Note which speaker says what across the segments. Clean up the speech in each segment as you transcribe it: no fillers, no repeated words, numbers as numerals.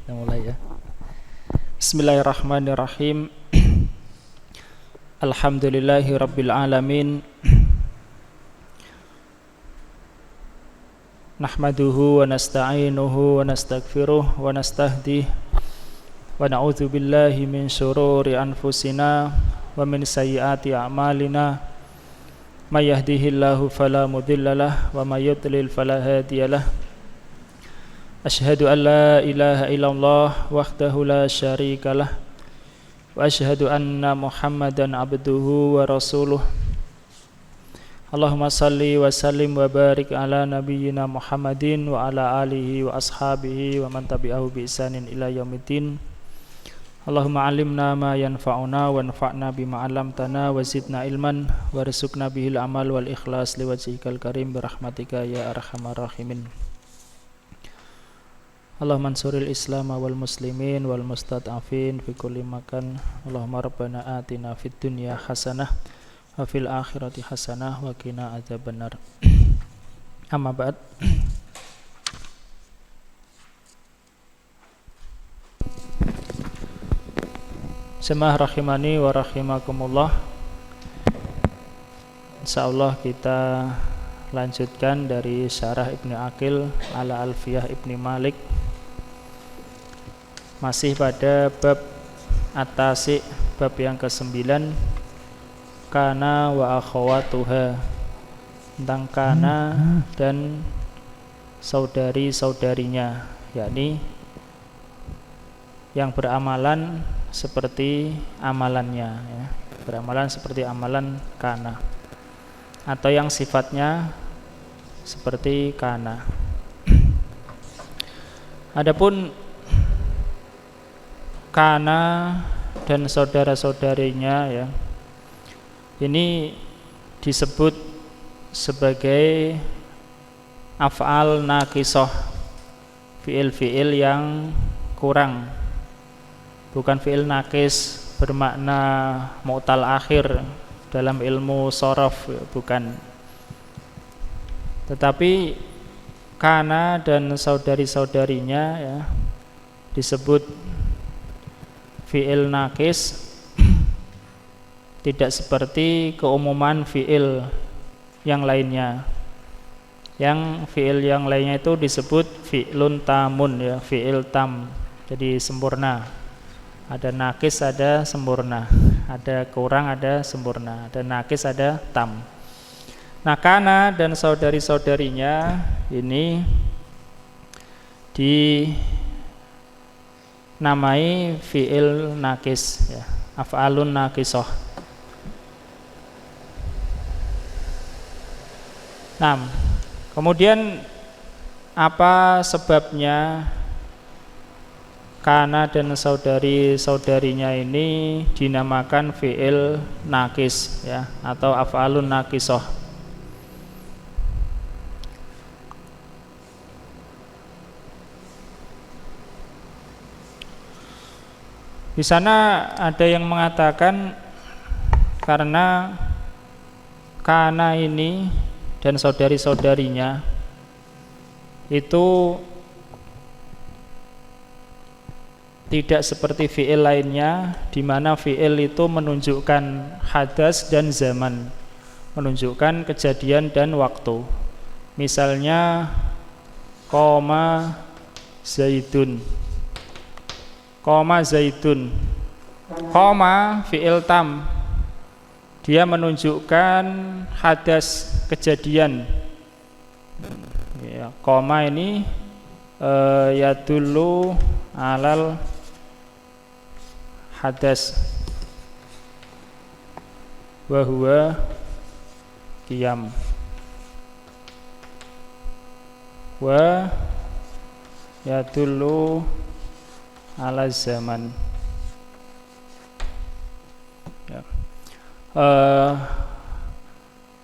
Speaker 1: Kita mulai ya. Bismillahirrahmanirrahim. Alhamdulillahi rabbil alamin. Nahmaduhu wa nasta'inuhu wa nastaghfiruh wa nastahdih wa na'udzu billahi min syururi anfusina wa min sayyiati a'malina. May yahdihillahu fala mudhillalah wa may yudlil fala hadiyalah. Asyhadu an la ilaha illallah wahdahu la syarikalah wa asyhadu anna Muhammadan abduhu wa rasuluh. Allahumma salli wa sallim wa barik ala nabiyyina Muhammadin wa ala alihi wa ashabihi wa man tabi'ahu bi ihsanin ila yaumiddin. Allahumma alimna ma yanfa'una wa anfa'na bima 'allamtana wa zidna ilman warzuqna bihil amal wal ikhlas liwajhikal karim birahmatika ya arhamar rahimin. Allahumma ansuril islam wal muslimin wal mustad'afin fi kulli makan. Allahumma rabbana atina fid dunya hasanah wa fil akhirati hasanah wa qina adzabannar. Amma ba'd. Jemaah rahimani wa rahimakumullah. Insyaallah kita lanjutkan dari Syarah Ibnu Aqil ala Alfiyah Ibnu Malik. Masih pada bab At-Tasi', bab yang ke-9, kana wa akhawatuha, tentang kana dan saudari-saudarinya, yakni yang beramalan seperti amalannya ya. Beramalan seperti amalan kana, atau yang sifatnya seperti kana. Adapun kana dan saudara-saudarinya ya, ini disebut sebagai af'al naqisah, fi'il-fi'il yang kurang, bukan fi'il naqis bermakna mu'tal akhir dalam ilmu shorof, bukan. Tetapi kana dan saudari-saudarinya ya disebut fi'il naqis, tidak seperti keumuman fi'il yang lainnya. Yang fi'il yang lainnya itu disebut fi'lun tamun ya, fi'il tam, jadi sempurna. Ada naqis, ada sempurna. Ada kurang, ada sempurna. Ada naqis, ada tam. Nah, kana dan saudari-saudarinya ini dinamai fi'il naqis ya, af'alun naqisah. Nah, kemudian apa sebabnya kana dan saudari-saudarinya ini dinamakan fi'il naqis ya, atau af'alun naqisah? Di sana ada yang mengatakan karena kana ini dan saudari-saudarinya itu tidak seperti fi'il lainnya, di mana fi'il itu menunjukkan hadas dan zaman, menunjukkan kejadian dan waktu. Misalnya qoma zaidun, qoma zaidun. Qoma fi'il tam, dia menunjukkan hadas, kejadian ya. Qoma ini yadullu alal hadas wa huwa qiyam, wa yadullu ala zaman ya.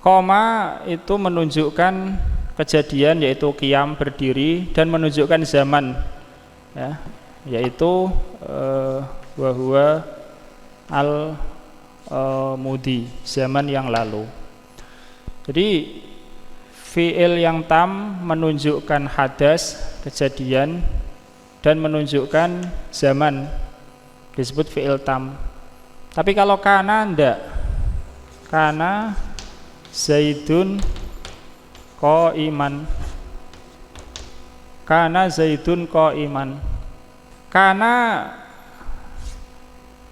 Speaker 1: Qoma itu menunjukkan kejadian, yaitu qiyam, berdiri, dan menunjukkan zaman ya, yaitu wa huwa al mudi, zaman yang lalu. Jadi fi'il yang tam menunjukkan hadas, kejadian, dan menunjukkan zaman, disebut fi'il tam. Tapi kalau kana enggak. Kana Zaidun qa'iman. Kana Zaidun qa'iman. Kana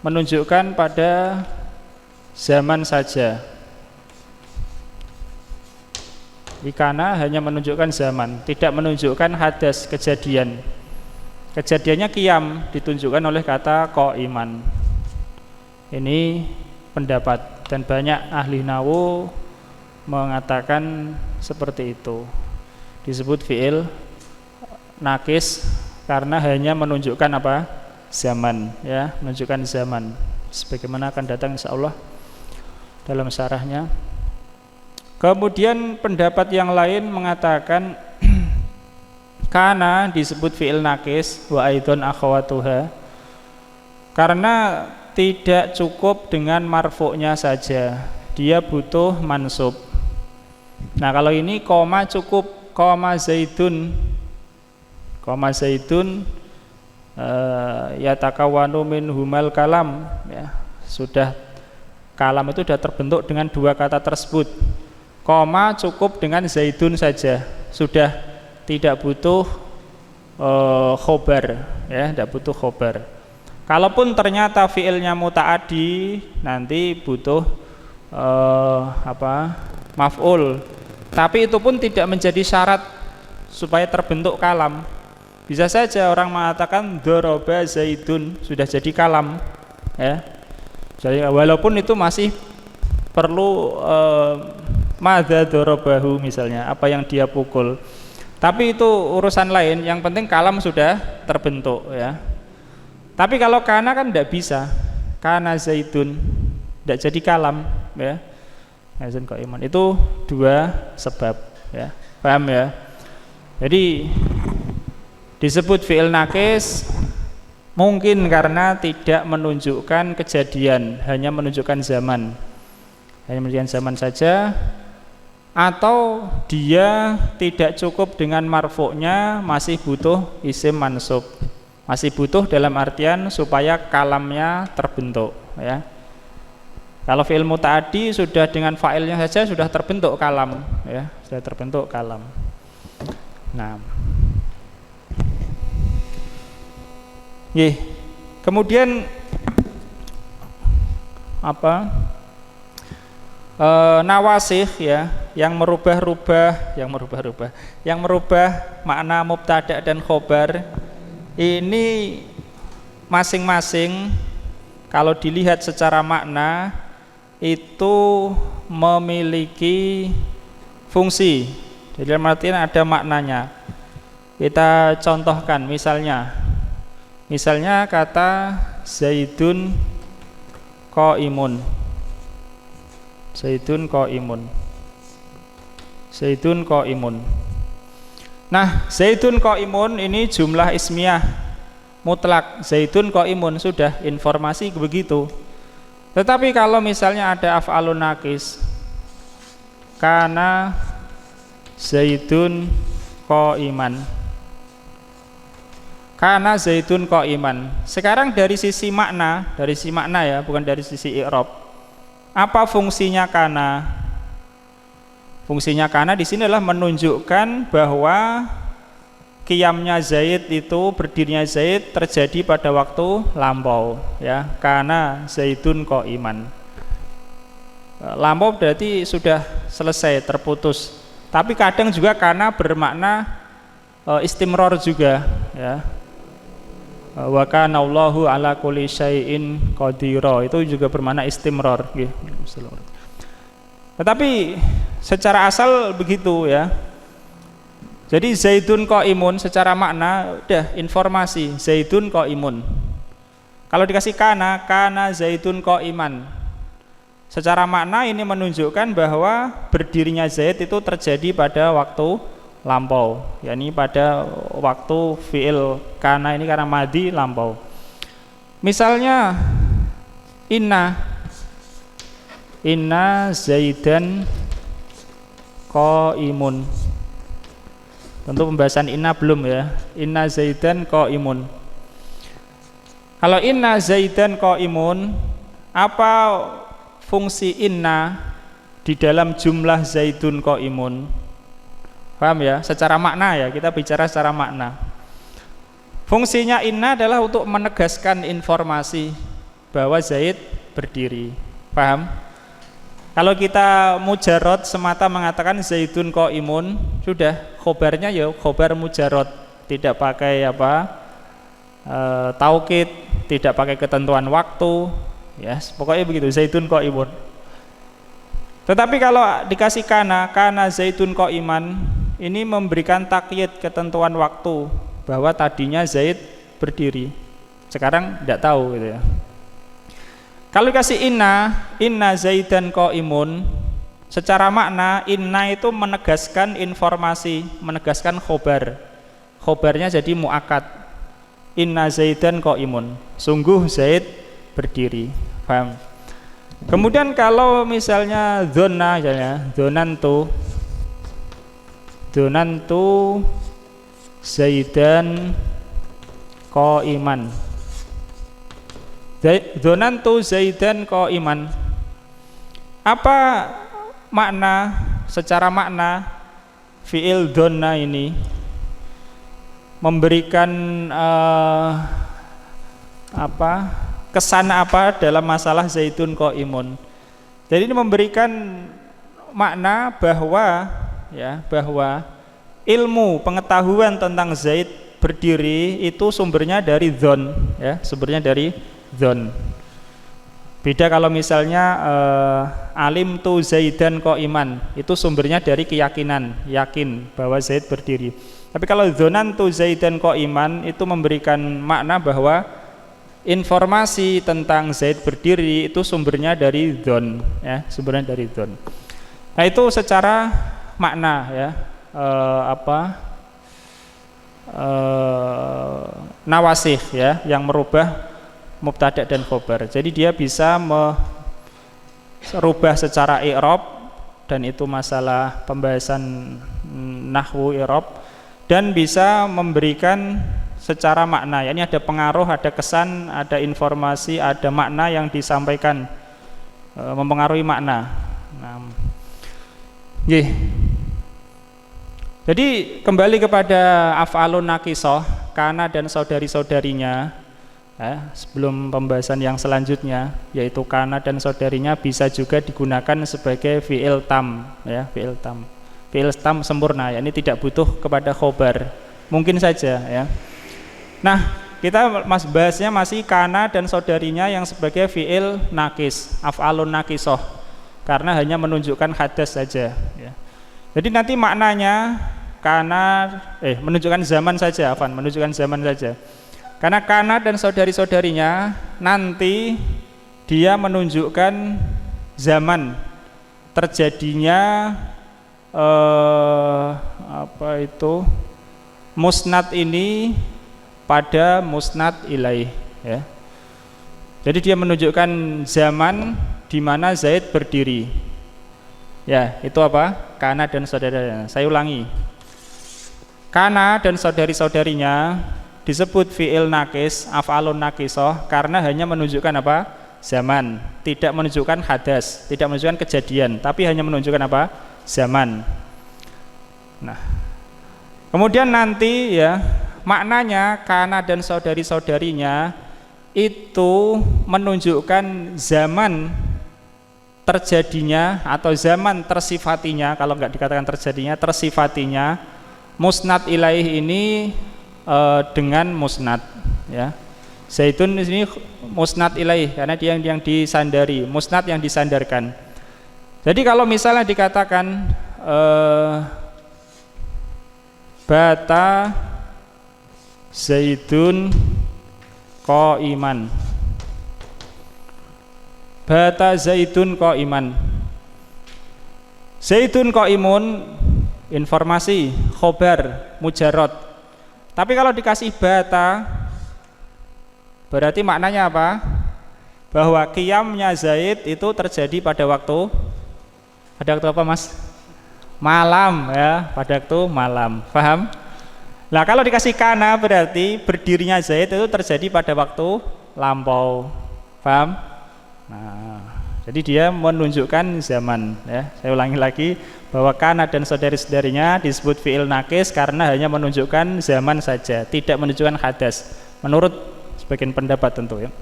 Speaker 1: menunjukkan pada zaman saja. Kana hanya menunjukkan zaman, tidak menunjukkan hadas, kejadian. Kejadiannya qiyam ditunjukkan oleh kata qa'iman. Ini pendapat, dan banyak ahli nahwu mengatakan seperti itu. Disebut fi'il nakis karena hanya menunjukkan apa? Zaman, ya, menunjukkan zaman. Sebagaimana akan datang insyaallah dalam syarahnya. Kemudian pendapat yang lain mengatakan kana disebut fi'il nakis wa aidon akhawatuha karena tidak cukup dengan marfu'nya saja, dia butuh mansub. Nah, kalau ini koma cukup, koma Zaidun yatakawanu min humal kalam, ya, sudah kalam itu sudah terbentuk dengan dua kata tersebut. Koma cukup dengan Zaidun saja, sudah tidak butuh khobar, ya, tidak butuh khobar. Kalaupun ternyata fiilnya muta'addi, nanti butuh maf'ul. Tapi itu pun tidak menjadi syarat supaya terbentuk kalam. Bisa saja orang mengatakan doroba Zaidun, sudah jadi kalam, ya. Jadi walaupun itu masih perlu madza dorobahu misalnya, apa yang dia pukul. Tapi itu urusan lain, yang penting kalam sudah terbentuk, ya. Tapi kalau kana kan tidak bisa. Kana Zaidun tidak jadi kalam, ya. Zaidun qa'iman. Itu dua sebab, ya. Paham, ya? Jadi disebut fi'il nakis mungkin karena tidak menunjukkan kejadian, hanya menunjukkan zaman. Hanya menunjukkan zaman saja, atau dia tidak cukup dengan marfu'nya, masih butuh isim mansub, masih butuh dalam artian supaya kalamnya terbentuk, ya. Kalau fi'il muta'addi sudah dengan fa'ilnya saja sudah terbentuk kalam, ya, sudah terbentuk kalam. Nah, kemudian apa? Nawasih, ya, yang merubah makna mubtada dan khobar ini masing-masing kalau dilihat secara makna itu memiliki fungsi. Jadi dalam artian ada maknanya. Kita contohkan misalnya kata Zaidun qa'imun. Zaidun qa'imun. Nah, Zaidun qa'imun ini jumlah ismiyah mutlak. Zaidun qa'imun sudah informasi begitu. Tetapi kalau misalnya ada af'alun naqis, kana Zaidun qa'iman. Kana Zaidun qa'iman. Sekarang dari sisi makna ya, bukan dari sisi i'rab. Apa fungsinya kana? Fungsinya kana di sini adalah menunjukkan bahwa qiyamnya Zaid itu, berdirinya Zaid terjadi pada waktu lampau, ya. Kana Zaidun qa'iman. Lampau berarti sudah selesai, terputus. Tapi kadang juga kana bermakna istimror juga, ya. Wa kana Allahu ala kulli syai'in qadira, itu juga bermakna istimror, gitu. Tetapi secara asal begitu, ya. Jadi Zaidun qa'imun secara makna udah informasi Zaidun qa'imun. Kalau dikasih kana Zaidun qa'iman, secara makna ini menunjukkan bahwa berdirinya Zaid itu terjadi pada waktu lampau, yakni pada waktu fi'il kana ini karena madi lampau. Misalnya inna Zaidan qa'imun. Tentu pembahasan inna belum ya. Inna zaidan qaimun. Kalau inna zaidan qaimun, apa fungsi inna di dalam jumlah zaidun qaimun? Paham ya? Secara makna ya, kita bicara secara makna. Fungsinya inna adalah untuk menegaskan informasi bahwa Zaid berdiri. Paham? Kalau kita mujarrad semata mengatakan Zaidun qaimun, sudah khobarnya ya khobar mujarrad, tidak pakai taukid, tidak pakai ketentuan waktu, ya pokoknya begitu, Zaidun qaimun. Tetapi kalau dikasih kana Zaidun qaiman, ini memberikan takyid, ketentuan waktu, bahwa tadinya Zaid berdiri, sekarang tidak tahu gitu ya. Kalau dikasih inna zaidan qaimun, secara makna inna itu menegaskan informasi, menegaskan khobar. Khobarnya jadi muakkad. Inna zaidan qaimun, sungguh Zaid berdiri. Paham? Kemudian kalau misalnya dzonna, misalnya dzonantu zaidan qaiman. Dzonantu zaidan qaiman. Apa makna, secara makna fi'il dzonna ini memberikan kesan apa dalam masalah Zaidun qaimun? Jadi ini memberikan makna bahwa ilmu pengetahuan tentang Zaid berdiri itu sumbernya dari dzon, ya, sumbernya dari dzon. Beda kalau misalnya alim tu Zaidan qaiman, itu sumbernya dari keyakinan, yakin bahwa Zaid berdiri. Tapi kalau dzonan tu Zaidan qaiman itu memberikan makna bahwa informasi tentang Zaid berdiri itu sumbernya dari dzon, ya, sumbernya dari dzon. Nah, itu secara makna ya, nawasih ya, yang merubah mubtada dan khobar. Jadi dia bisa merubah secara i'rab, dan itu masalah pembahasan nahwu i'rab, dan bisa memberikan secara makna, ya, ini ada pengaruh, ada kesan, ada informasi, ada makna yang disampaikan, mempengaruhi makna. Nah, jadi kembali kepada af'alun naqisah, kana dan saudari-saudarinya, ya, sebelum pembahasan yang selanjutnya, yaitu kana dan saudarinya bisa juga digunakan sebagai fi'il tam, ya, fi'il tam sempurna, ya, ini tidak butuh kepada khobar, mungkin saja ya. Nah, kita bahasnya masih kana dan saudarinya yang sebagai fi'il naqis, af'alun naqisah, karena hanya menunjukkan hadas saja ya. Jadi nanti maknanya kana menunjukkan zaman saja, menunjukkan zaman saja. Karena kana dan saudari-saudarinya nanti dia menunjukkan zaman terjadinya musnad ini pada musnad ilaih, ya. Jadi dia menunjukkan zaman di mana Zaid berdiri. Ya, itu apa? Kana dan saudarinya. Saya ulangi. Kana dan saudari-saudarinya disebut fi'il naqis, af'alun naqisah, karena hanya menunjukkan apa? Zaman, tidak menunjukkan hadas, tidak menunjukkan kejadian, tapi hanya menunjukkan apa? Zaman. Nah, kemudian nanti ya, maknanya kana dan saudari-saudarinya itu menunjukkan zaman terjadinya atau zaman tersifatinya, kalau enggak dikatakan terjadinya, tersifatinya musnad ilaih ini dengan musnad, ya. Zaidun di sini musnad ilaih karena dia yang disandari, musnad yang disandarkan. Jadi kalau misalnya dikatakan bata Zaidun qaiman, bata Zaidun qaiman, Zaidun qaimun informasi, khobar, mujarrad. Tapi kalau dikasih bata, berarti maknanya apa? Bahwa qiyamnya Zaid itu terjadi pada waktu apa, Mas? Malam, ya, pada waktu malam. Paham? Nah, kalau dikasih kana berarti berdirinya Zaid itu terjadi pada waktu lampau. Paham? Nah, jadi dia menunjukkan zaman ya. Saya ulangi lagi bahwa kana dan saudari-saudarinya disebut fi'il nakis karena hanya menunjukkan zaman saja, tidak menunjukkan hadas. Menurut sebagian pendapat tentu ya.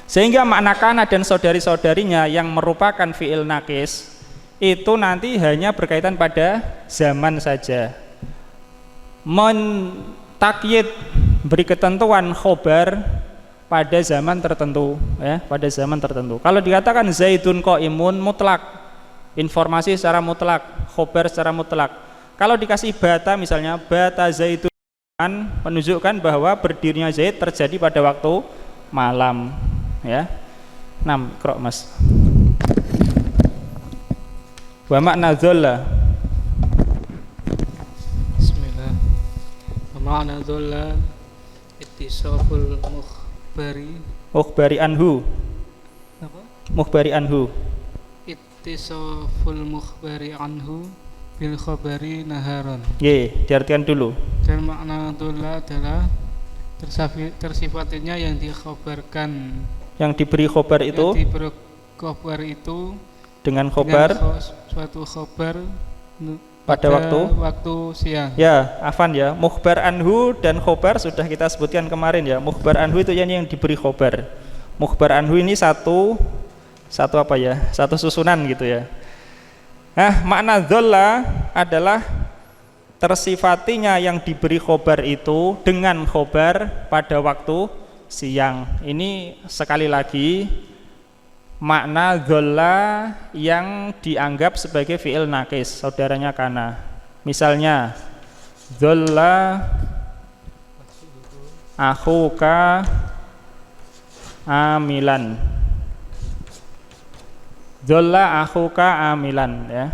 Speaker 1: Sehingga makna kana dan saudari-saudarinya yang merupakan fi'il nakis itu nanti hanya berkaitan pada zaman saja. Mentakyid, beri ketentuan khobar pada zaman tertentu ya, pada zaman tertentu. Kalau dikatakan Zaidun qaimun mutlak, informasi secara mutlak, khobar secara mutlak. Kalau dikasih bata misalnya bata Zaidun, menunjukkan bahwa berdirinya Zaid terjadi pada waktu malam ya. 6 Iqra Mas. Wa makna dzalla.
Speaker 2: Bismillah. Wa makna dzalla ittisaful mukhbari
Speaker 1: Anhu.
Speaker 2: apa?
Speaker 1: Mukhbari anhu.
Speaker 2: Ittisaful mukhbari anhu bil khabari naharon.
Speaker 1: Diartikan dulu.
Speaker 2: Dan makna dzalla adalah tersifatinya yang dikhabarkan,
Speaker 1: Yang diberi khobar itu,
Speaker 2: yang diberi khobar itu
Speaker 1: dengan khobar
Speaker 2: suatu khobar
Speaker 1: pada
Speaker 2: waktu siang.
Speaker 1: Ya, afan ya. Mukhbar anhu dan khobar sudah kita sebutkan kemarin ya. Mukhbar anhu itu yang diberi khobar. Mukhbar anhu ini satu apa ya? Satu susunan gitu ya. Nah, makna dzalla adalah tersifatinya yang diberi khobar itu dengan khobar pada waktu siang. Ini sekali lagi makna dzalla yang dianggap sebagai fi'il nakis, saudaranya kana. Misalnya dzalla akhuka amilan. Dzalla akhuka amilan ya.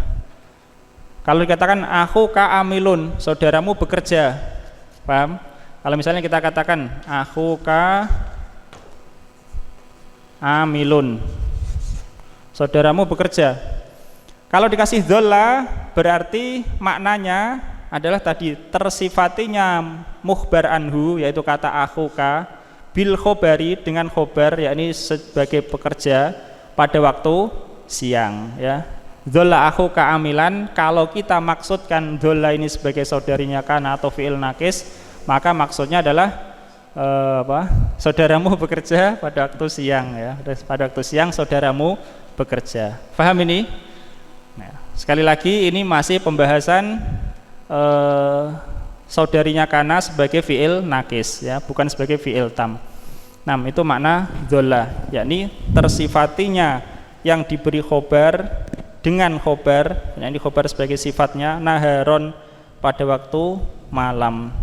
Speaker 1: Kalau dikatakan akhuka amilun, saudaramu bekerja. Paham? Kalau misalnya kita katakan akhuka amilun, saudaramu bekerja. Kalau dikasih dzalla berarti maknanya adalah tadi tersifatinya mukhbar anhu, yaitu kata akhuka, bil khobari, dengan khobar, yakni sebagai pekerja pada waktu siang ya. Dzalla akhuka amilan, kalau kita maksudkan dzalla ini sebagai saudarinya kana atau fi'il nakis, maka maksudnya adalah saudaramu bekerja pada waktu siang ya. Pada waktu siang saudaramu bekerja. Paham ini? Nah, sekali lagi ini masih pembahasan saudarinya kana sebagai fi'il nakis ya, bukan sebagai fi'il tam. Nah, itu makna dzalla, yakni tersifatinya yang diberi khobar dengan khobar, yakni khobar sebagai sifatnya naharon pada waktu malam.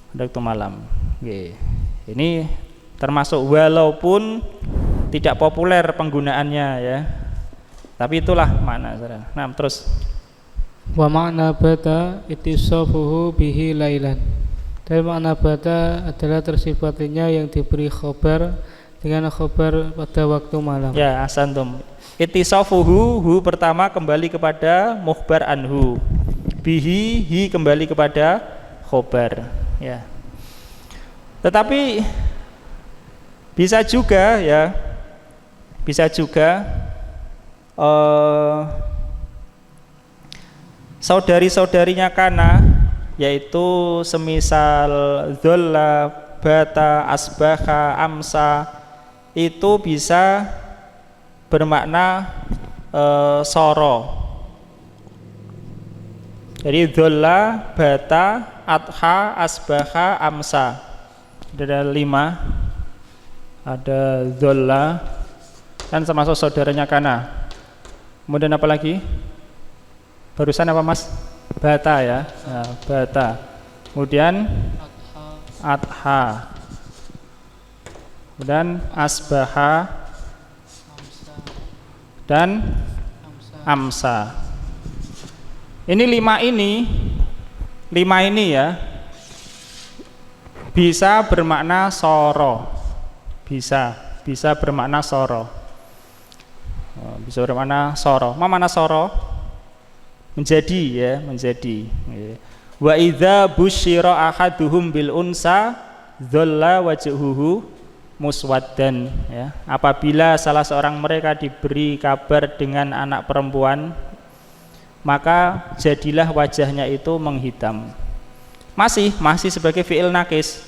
Speaker 1: Pada waktu malam. Oke. Ini termasuk walaupun tidak populer penggunaannya ya. Tapi itulah makna. Nah, terus
Speaker 2: Wa makna bata ittisafuhu bihi lailan. Dan makna bata adalah tersifatinya yang diberi khobar dengan khobar pada waktu malam.
Speaker 1: Ya, asantum. Ittisafuhu, hu pertama kembali kepada mukhbar anhu. Bihi, hi kembali kepada khobar ya. Tetapi bisa juga ya, bisa juga saudari-saudarinya kana, yaitu semisal dzalla, bata, asbaha, amsa, itu bisa bermakna soro. Jadi dzalla, bata, adha, asbaha, amsa. Ada 5. Ada dzalla kan termasuk saudaranya kana. Kemudian apa lagi? Barusan apa Mas? Bata ya. Nah, bata. Kemudian adha. Kemudian asbaha dan amsa. Ini 5 ini ya bisa bermakna soro. Bisa bermakna soro. Bisa bermakna soro. Apa makna soro? Menjadi ya, menjadi. Wa idza busyira ahaduhum bil unsa dhalla wajhuhu muswaddan, ya. Apabila salah seorang mereka diberi kabar dengan anak perempuan, maka jadilah wajahnya itu menghitam. Masih sebagai fi'il nakis,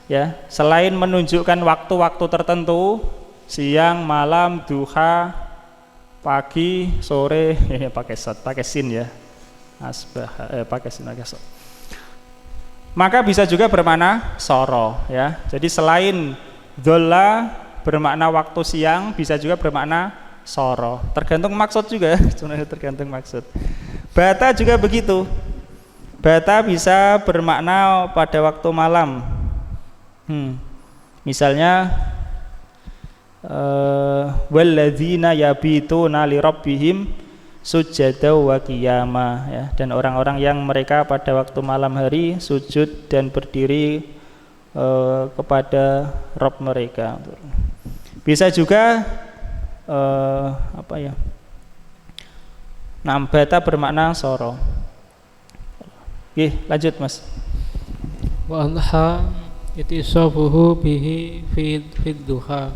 Speaker 1: ya. Selain menunjukkan waktu-waktu tertentu, siang, malam, duha, pagi, sore, pakai sin ya. Pakai sin, pakai sin. Maka bisa juga bermakna soro, ya. Jadi selain dholla bermakna waktu siang, bisa juga bermakna soro. Tergantung maksud juga, sebenarnya tergantung maksud. Bata juga begitu. Bata bisa bermakna pada waktu malam. Misalnya walladzina yabituna li rabbihim sujada wa qiyama, ya. Dan orang-orang yang mereka pada waktu malam hari sujud dan berdiri kepada Rabb mereka. Bisa juga bata bermakna soro. Lanjut Mas.
Speaker 2: Wa anha itisafuhu bihi fid duha.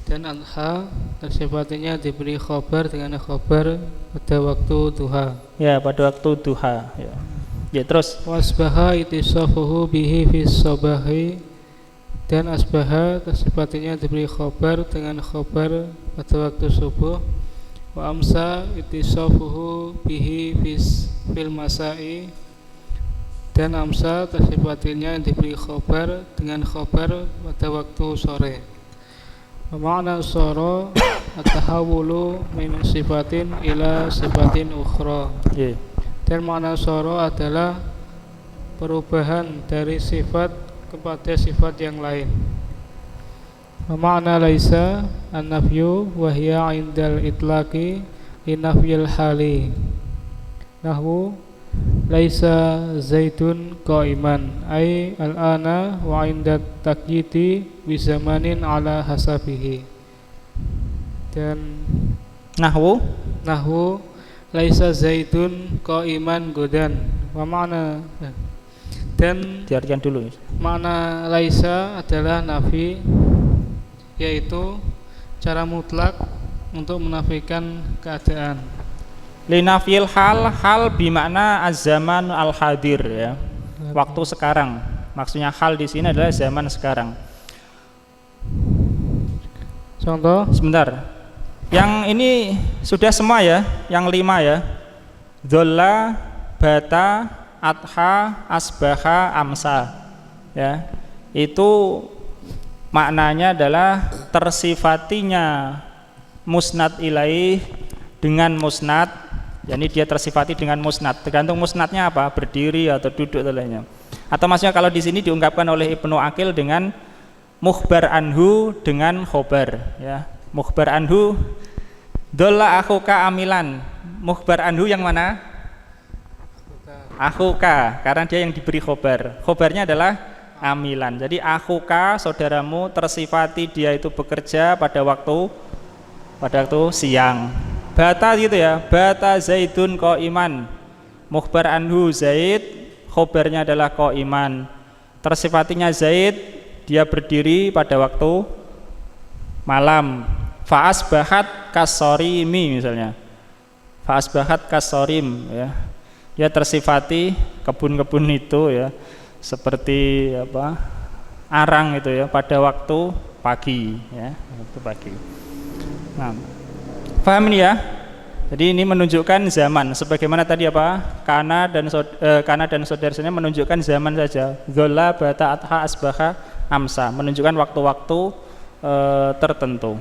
Speaker 2: Dan anha tersebutnya diberi khabar dengan khabar pada waktu duha.
Speaker 1: Ya, pada waktu duha, ya. Ya, terus
Speaker 2: wasbaha itisafuhu bihi fis sabahi, dan asbaha tersebutnya diberi khabar dengan khabar pada waktu subuh. Wa amsa itisafuhu bihi fil masai, dan amsa tersebutnya diberi khabar dengan khabar pada waktu sore. Makna soro at-tahawulu min sifatin ila sifatin ukhra. Dan makna soro adalah perubahan dari sifat kepada sifat yang lain. Makna laisa an-nafyu wa hiya 'indal itlaqi li nafyil hali. Nahwu laisa zaitun qa'iman, ay al-ana wa 'inda takyiti bi zamanin ala hasabihi. Dan nahwu laisa zaitun qa'iman godan. Wa makna, dan
Speaker 1: diartikan dulu.
Speaker 2: Makna laisa adalah nafi, yaitu cara mutlak untuk menafikan keadaan.
Speaker 1: Linafil hal bimakna az-zaman al-hadir, ya. Waktu sekarang. Maksudnya hal di sini adalah zaman sekarang.
Speaker 2: Contoh.
Speaker 1: Sebentar. Yang ini sudah semua ya, yang 5 ya. Dholla, bata, adha, asbaha, amsa. Ya. Itu maknanya adalah tersifatinya musnad ilaih dengan musnad. Yani dia tersifati dengan musnad. Tergantung musnadnya apa, berdiri atau duduk atau lainnya. Atau maksudnya kalau di sini diungkapkan oleh Ibnu Aqil dengan mukhbar anhu dengan khobar, ya. Mukhbar anhu, dholla akhuka amilan. Mukhbar anhu yang mana? Akhuka, karena dia yang diberi khobar. Khobarnya adalah amilan. Jadi akhuka, saudaramu, tersifati dia itu bekerja pada waktu siang. Bata gitu ya, bata zaidun qa'iman. Mukhbar anhu Zaid, khobarnya adalah qa'iman. Tersifatinya Zaid, dia berdiri pada waktu malam. Fa'asbahat kasorimi misalnya. Fa'asbahat kasorim, ya. Dia tersifati kebun-kebun itu, ya. Seperti arang itu ya, pada waktu pagi, ya, waktu pagi. Nah, paham ini ya? Jadi ini menunjukkan zaman. Sebagaimana tadi kana dan saudara-saudaranya menunjukkan zaman saja. Dholla, bata, adha, asbaha, amsa, menunjukkan waktu-waktu tertentu.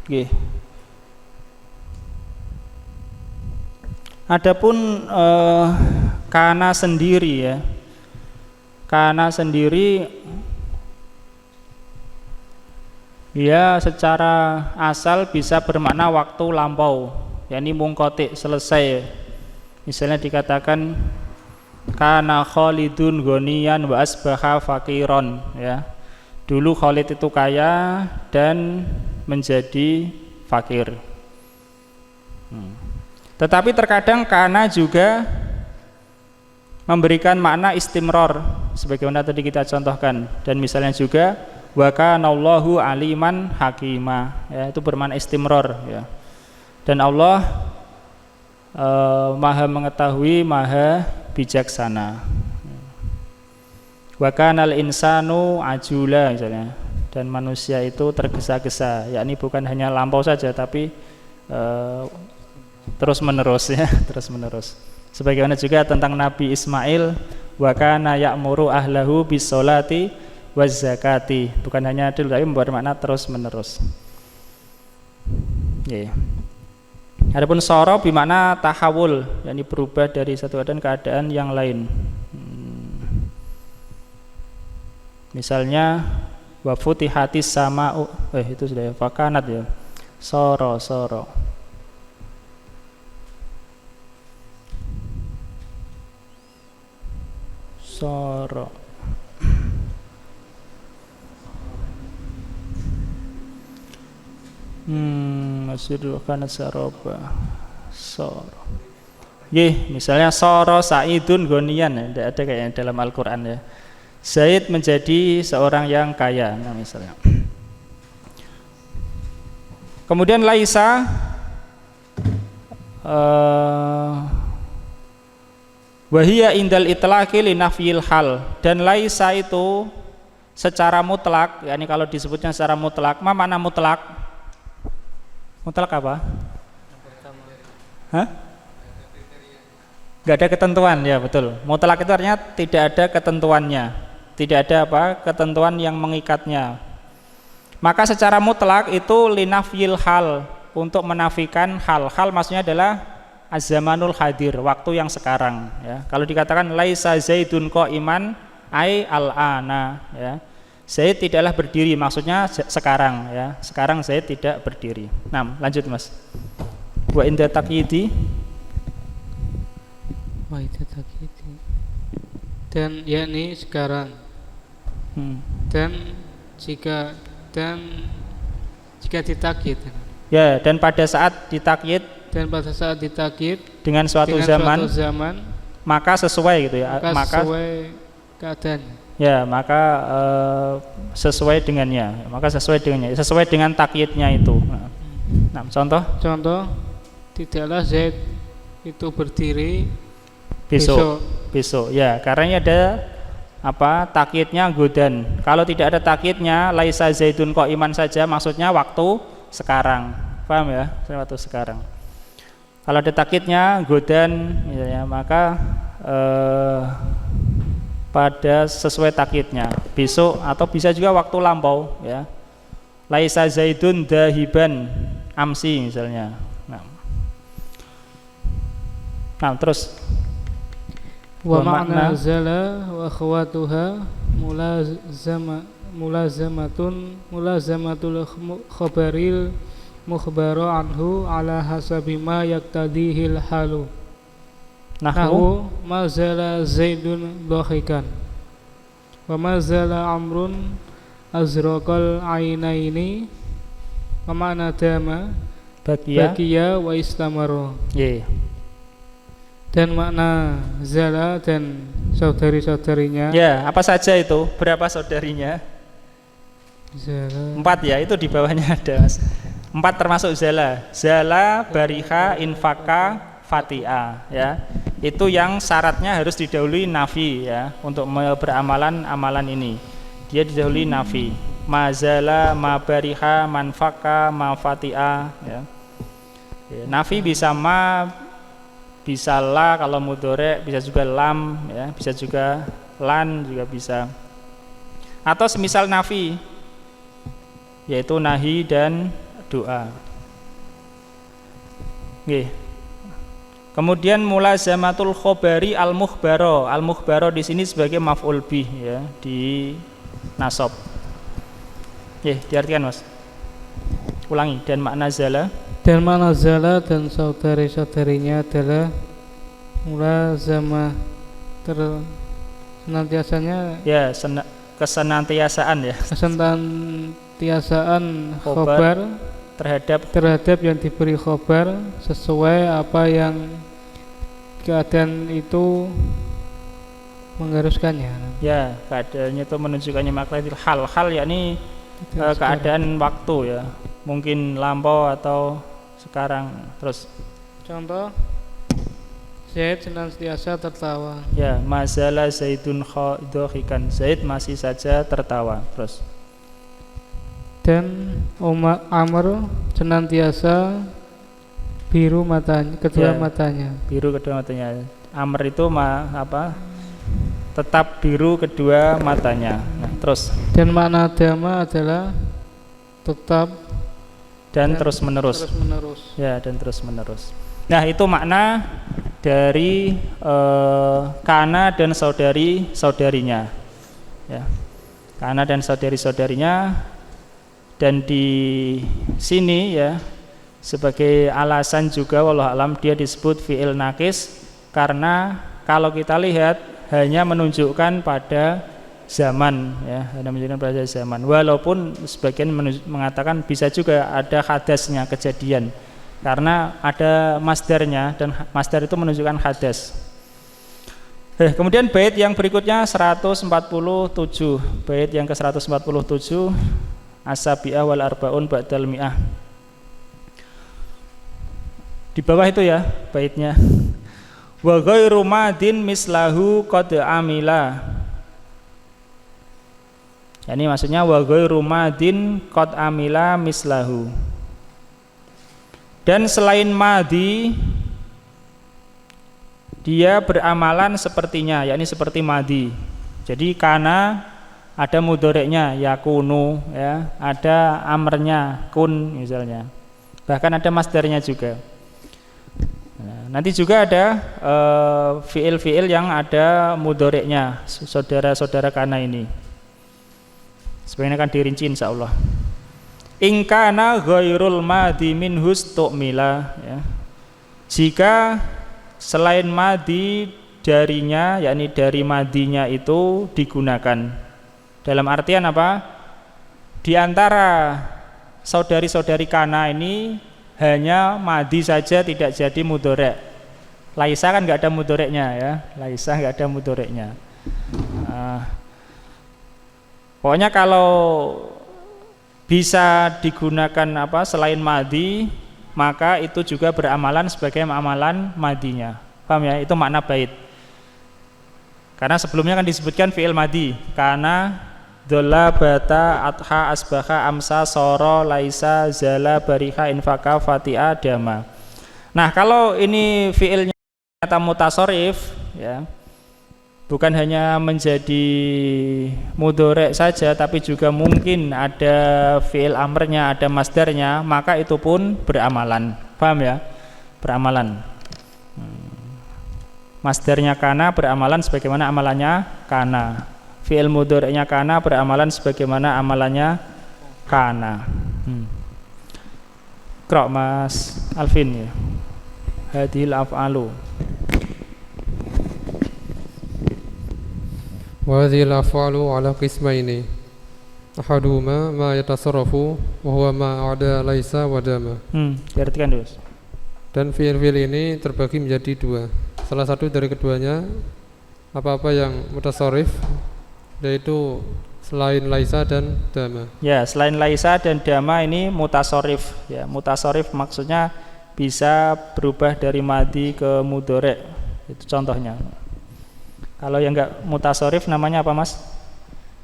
Speaker 1: Oke. Adapun kana sendiri, ya. Kana sendiri ya secara asal bisa bermakna waktu lampau, yakni mungkotik, selesai. Misalnya dikatakan kana Khalidun ghaniyan wa asbaha faqiron, ya. Dulu Khalid itu kaya dan menjadi fakir. Tetapi terkadang kana juga memberikan makna istimror sebagaimana tadi kita contohkan, dan misalnya juga wa kanallahu aliman hakima, ya, itu bermakna istimror, ya. Dan Allah maha mengetahui, maha bijaksana. Wa kanal insanu ajula misalnya, dan manusia itu tergesa-gesa, yakni bukan hanya lampau saja tapi terus menerus, ya, terus menerus. Sebagaimana juga tentang Nabi Ismail, wa kana ya'muru ahlahu bis-sholati waz-zakati, bukan hanya adil tapi bermakna terus menerus. Yeah. Adapun soro bermakna tahawul, yakni berubah dari satu keadaan ke keadaan yang lain. Misalnya wa futihatis sama'u, itu sudah ya, fakanat ya. Soro. Masyidu kanat saroba. Soro. Misalnya soro sa'idun gonian, ya, tidak ada kayaknya dalam Al-Quran, ya. Zaid menjadi seorang yang kaya, nah, misalnya. Kemudian laisa wahia indal itlaqi li nafyil hal, dan laisa itu secara mutlak, yakni kalau disebutnya secara mutlak, mana mutlak? Mutlak apa? Hah? Gak ada ketentuan, ya betul. Mutlak itu artinya tidak ada ketentuannya, tidak ada apa? Ketentuan yang mengikatnya. Maka secara mutlak itu linafyil hal, untuk menafikan hal. Hal maksudnya adalah az-zamanul hadir, waktu yang sekarang, ya. Kalau dikatakan laisa zaidun qa'iman ai al-ana, ya. Zaid tidaklah berdiri, maksudnya sekarang, ya. Sekarang Zaid tidak berdiri. Nah, lanjut Mas. Wa inda taqyidi,
Speaker 2: dan yakni sekarang, dan jika ditakyid,
Speaker 1: ya, dan pada saat ditakyid, dengan suatu zaman, maka sesuai gitu, ya, maka sesuai
Speaker 2: keadaan, ya,
Speaker 1: maka sesuai dengannya, sesuai dengan takyidnya itu. Nah, contoh
Speaker 2: tidaklah Zaid itu berdiri
Speaker 1: besok, ya, karena ini ada apa? Takyidnya godan. Kalau tidak ada takyidnya, laisa zaidun qa'iman saja, maksudnya waktu sekarang, paham ya? Waktu sekarang. Kalau ada takyidnya godan, ya, maka pada sesuai takyidnya, besok, atau bisa juga waktu lampau, ya. Laisa zaidun dahiban amsi misalnya. Nah, terus
Speaker 2: wa ma'na zala wa akhwatuha mulazamatul khabaril mukhbaru anhu ala hasabi ma yaktadihil halu. Nahu mazala zaidun dhahikan wa mazala amrun azraqal ainaini wa ma'na dama baqiya wa istamaro. Dan makna zala dan saudari-saudarinya.
Speaker 1: Ya, apa saja itu? Berapa saudarinya?
Speaker 2: Zala.
Speaker 1: 4, ya, itu di bawahnya ada, Mas. 4 termasuk zala. Zala, bariha, infaka, fatia, ya. Itu yang syaratnya harus didahului nafi, ya, untuk beramalan amalan ini. Dia didahului nafi. Ma zala, ma bariha, manfaka, ma fatia, ya. Nafi bisa ma, bisa la kalau mudhari, bisa juga lam, ya, bisa juga lan, juga bisa. Atau semisal nafi, yaitu nahi dan doa. Kemudian mulazamatul khobari al-mukhbaro. Al-mukhbaro di sini sebagai maf'ul bih, ya, di nasab. Diartikan, Mas. Ulangi. Dan makna zala.
Speaker 2: Dan makna zala dan saudari-saudarinya adalah mulazamah, senantiasanya, ya, kesenantiasaan, ya, kesenantiasaan khobar terhadap yang diberi khabar sesuai apa yang keadaan itu mengharuskannya.
Speaker 1: Ya, keadaannya itu menunjukkannya maklahil hal yakni keadaan waktu ya, mungkin lampau atau sekarang. Terus
Speaker 2: contoh, Zaid senantiasa tertawa.
Speaker 1: Ya, mazala Zaidun dhahikan, Zaid masih saja tertawa. Terus
Speaker 2: dan Amr senantiasa biru matanya, kedua matanya.
Speaker 1: Biru kedua matanya. Amr itu tetap biru kedua matanya. Nah, terus
Speaker 2: dan makna dama adalah tetap
Speaker 1: dan terus menerus. Ya, dan terus menerus. Nah, itu makna dari kana dan saudari-saudarinya. Ya. Kana dan saudari-saudarinya, dan di sini ya sebagai alasan juga wallahu alam dia disebut fi'il naqis karena kalau kita lihat hanya menunjukkan pada zaman ya, hanya menunjukkan pada zaman. Walaupun sebagian mengatakan bisa juga ada hadasnya kejadian karena ada masdarnya dan masdar itu menunjukkan hadas. Kemudian bait yang berikutnya 147. Bait yang ke-147 As-sabi'ah wal arba'un ba'dal mi'ah. Di bawah itu ya baitnya. Wa ghairu madin mislahu qad amila. Yani maksudnya wa ghairu madin qad amila mislahu. Dan selain madi dia beramalan sepertinya, yakni seperti madi. Jadi kana ada mudhoreknya yakunu ya, ada amrnya kun misalnya. Bahkan ada masdarnya juga. Nanti juga ada fiil-fiil yang ada mudhoreknya, saudara-saudara kana ini. Sebenarnya akan dirinci insyaallah. In kana ghairul madi minhus tu'mila ya. Jika selain madi darinya, yakni dari madinya itu digunakan. Dalam artian apa? Di antara saudari-saudari kana ini hanya madi saja tidak jadi mudhorek. Laisa kan nggak ada mudhoreknya ya, laisa nggak ada mudhoreknya. Pokoknya kalau bisa digunakan selain madi, maka itu juga beramalan sebagai amalan madinya. Paham ya? Itu makna bait. Karena sebelumnya kan disebutkan fi'il madi, kana dola bata adha asbaha amsa soro laisa zala bariha infaka fati'a dama. Nah, kalau ini fi'ilnya kata mutasharif ya, bukan hanya menjadi mudhorek saja tapi juga mungkin ada fi'il amrnya, ada masdarnya, maka itu pun beramalan. Paham ya? Beramalan. Masdarnya kana beramalan sebagaimana amalannya kana. Fi'il mudhoreknya kana beramalan sebagaimana amalannya kana. Qra' Mas Alvin ya. Hadhil af'alu.
Speaker 3: Wa hadhil af'alu ala qismaini. Ahaduhuma ma yatasarrafu wa huwa ma ada laisa wa dama.
Speaker 1: Diartikan dulu.
Speaker 3: Dan fi'il-fi'il ini terbagi menjadi dua. Salah satu dari keduanya apa-apa yang mutasarrif, yaitu selain laisa dan dama. Ya,
Speaker 1: selain laisa dan dama ini mutasarrif ya. Mutasarrif maksudnya bisa berubah dari madi ke mudhorek. Itu contohnya. Kalau yang enggak mutasarrif namanya apa, Mas?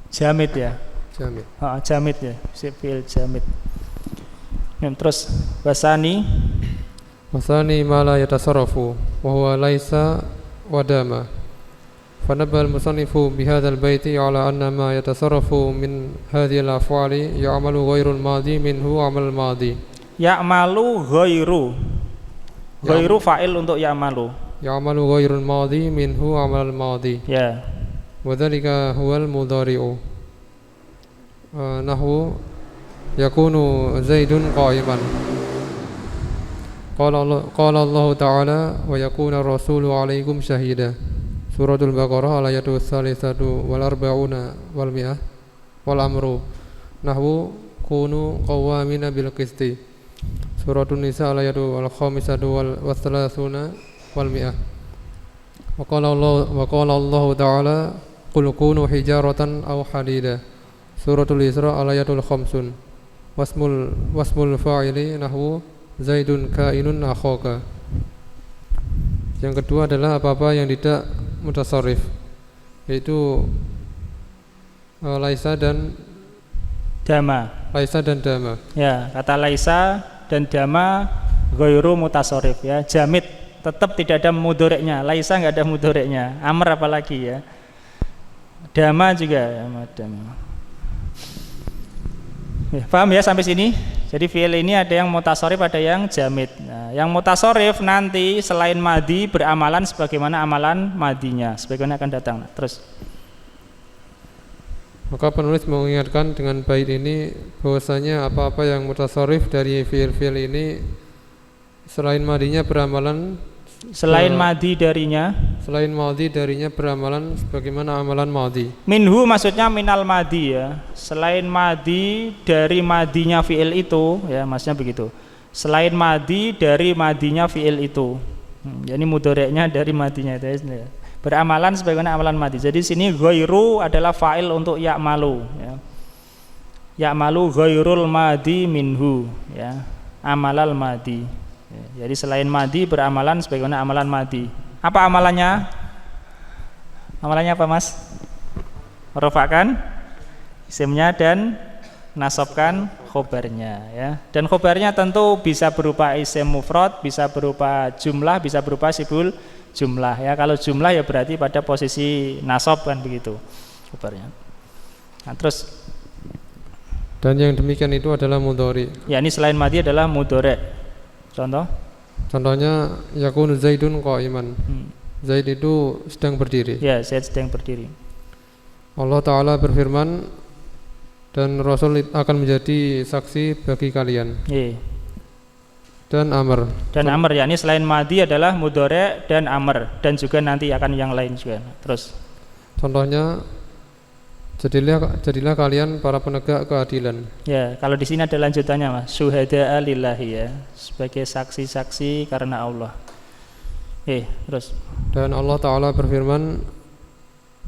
Speaker 1: Jamid ya.
Speaker 3: Jamid.
Speaker 1: Jamid ya. Fi'il jamid. Terus wasani
Speaker 3: ma la yatasarrafu wa huwa laisa wa dama. فنبه المصنف بهذا البيت على أن ما يتصرف من هذه الأفعال يعمل غير الماضي منه عمل الماضي.
Speaker 1: Ya'malu ghairu fa'il untuk ya'malu.
Speaker 3: يعمل غير الماضي منه عمل الماضي.
Speaker 1: Ya.
Speaker 3: وذلك هو المضارع. نحو يكون زيد قائما. قال الله تعالى ويكون الرسول عليكم شهيدا. Suratul Baqarah ayatul tsalitsatu wal arba'una wal mi'ah wal amru nahwu kunu qawwamina bil qisti. Suratun Nisa al-ayatu al-khamisatu wal thalathuna wal mi'ah. Wa qala Allah ta'ala qul kunu hijaratan aw hadida. Suratul Isra al-ayatul khamsun. Wasmul fa'ili nahwu Zaidun kainun akhaka. Yang kedua adalah apa-apa yang tidak mutasarrif, yaitu laisa dan
Speaker 1: dama.
Speaker 3: Laisa dan dama.
Speaker 1: Ya, kata laisa dan dama ghairu mutasarrif ya. Jamid tetap tidak ada mudhoreknya. Laisa enggak ada mudhoreknya. Amr apalagi ya. Dama juga ya, dama. Ya, paham ya sampai sini? Jadi fi'il ini ada yang mutasarrif, ada yang jamid. Nah, yang mutasarrif nanti selain madi beramalan sebagaimana amalan madinya, sebagaimana akan datang. Terus
Speaker 3: maka penulis mengingatkan dengan bait ini bahwasanya apa-apa yang mutasarrif dari fi'il-fi'il ini selain madinya beramalan
Speaker 1: selain madi darinya
Speaker 3: beramalan sebagaimana amalan madi.
Speaker 1: Minhu maksudnya minal madi ya. Selain madi dari madinya fi'il itu ya, maksudnya begitu. Selain madi dari madinya fi'il itu. Jadi mudhoreknya dari madinya itu ya. Beramalan sebagaimana amalan madi. Jadi sini ghairu adalah fa'il untuk ya'malu ya. Ya'malu ghairul madi minhu ya. Amalal madi. Ya, jadi selain madi beramalan sebagaimana amalan madi. Apa amalannya? Amalannya apa Mas? Rafa'kan isimnya dan nasabkan khobarnya ya. Dan khobarnya tentu bisa berupa isim mufrad, bisa berupa jumlah, bisa berupa sibul jumlah ya. Kalau jumlah ya berarti pada posisi nasab kan begitu khobarnya. Nah, terus
Speaker 3: dan yang demikian itu adalah mudhari.
Speaker 1: Ya, ini selain madi adalah mudhari.
Speaker 3: Contohnya yakunu Zaidun qa'iman. Zaid itu sedang berdiri.
Speaker 1: Ya, Zaid sedang berdiri.
Speaker 3: Allah Ta'ala berfirman, dan Rasul akan menjadi saksi bagi kalian. Dan amr.
Speaker 1: Dan amr ya, ini selain madi adalah mudhari dan amr, dan juga nanti akan yang lain juga. Terus contohnya
Speaker 3: jadilah kalian para penegak keadilan.
Speaker 1: Ya, kalau di sini ada lanjutannya Mas, syuhada'a lillahi ya, sebagai saksi-saksi karena Allah. Terus. Dan
Speaker 3: Allah Ta'ala berfirman,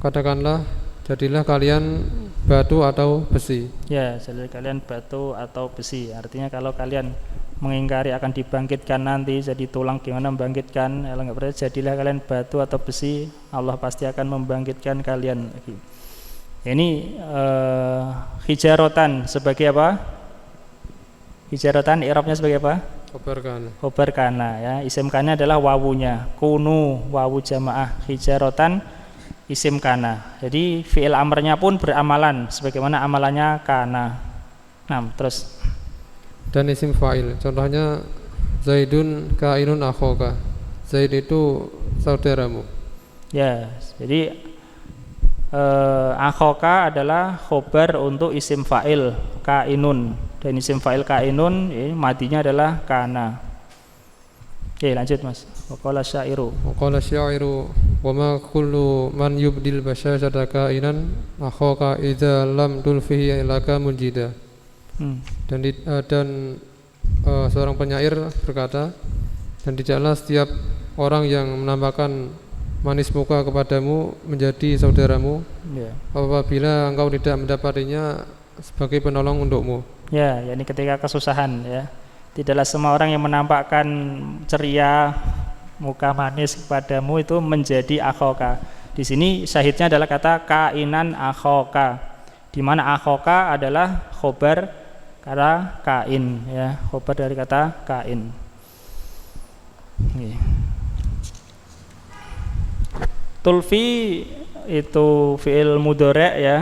Speaker 3: katakanlah, jadilah kalian batu atau besi.
Speaker 1: Ya, jadilah kalian batu atau besi. Artinya kalau kalian mengingkari akan dibangkitkan nanti jadi tulang, gimana membangkitkan? Kalau enggak berarti jadilah kalian batu atau besi, Allah pasti akan membangkitkan kalian lagi. Ini hijarotan sebagai apa? Hijarotan i'rabnya sebagai apa? Khobar kana ya. Isim kana adalah wawunya. Kunu wawu jamaah, hijarotan isim kana. Jadi fi'il amrnya pun beramalan sebagaimana amalannya kana. Nah, terus
Speaker 3: dan isim fa'il. Contohnya Zaidun kainun akhaka. Zaid itu saudaramu.
Speaker 1: Ya, jadi akhoka adalah khobar untuk isim fa'il kainun, dan isim fa'il kainun ini madinya adalah kana. Lanjut Mas. Waqala syairu
Speaker 3: wa ma kullu man yubdil basyashata kainan akhoka idza lam tulfihi ilaka munjida. Dan seorang penyair berkata, dan tidaklah setiap orang yang menampakkan manis muka kepadamu menjadi saudaramu apabila engkau tidak mendapatinya sebagai penolong untukmu.
Speaker 1: Ya, yakni ketika kesusahan ya. Tidaklah semua orang yang menampakkan ceria, muka manis kepadamu itu menjadi akhoka. Di sini syahidnya adalah kata kainan akhoka, di mana akhoka adalah khobar kata kain ya, khobar dari kata kain. Tulfi itu fi'il mudhari ya.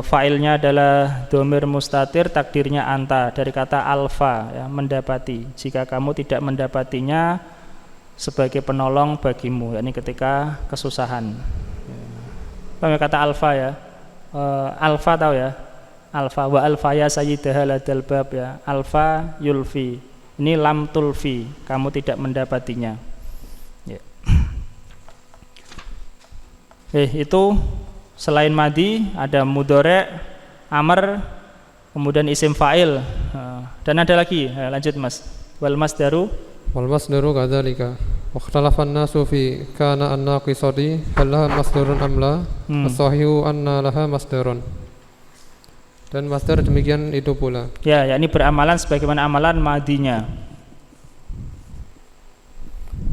Speaker 1: Fa'ilnya adalah dhamir mustatir, takdirnya anta, dari kata alfa ya, mendapati. Jika kamu tidak mendapatinya sebagai penolong bagimu, yakni ketika kesusahan. Apa kata alfa ya? Alfa tahu ya? Alfa wa alfa ya sayyidaha ladal bab ya. Alfa yulfi. Ini lam tulfi, kamu tidak mendapatinya. Ya. Itu selain madi ada mudhari, amr, kemudian isim fa'il. Dan ada lagi, lanjut Mas. Wal masdaru
Speaker 3: kadzalika. Wakhtalafan nasu fi kana an-naqisati hal laha masdarun am la. As-sahihu anna laha masdarun. Dan masdar demikian itu pula.
Speaker 1: Ya, yakni beramalan sebagaimana amalan madinya.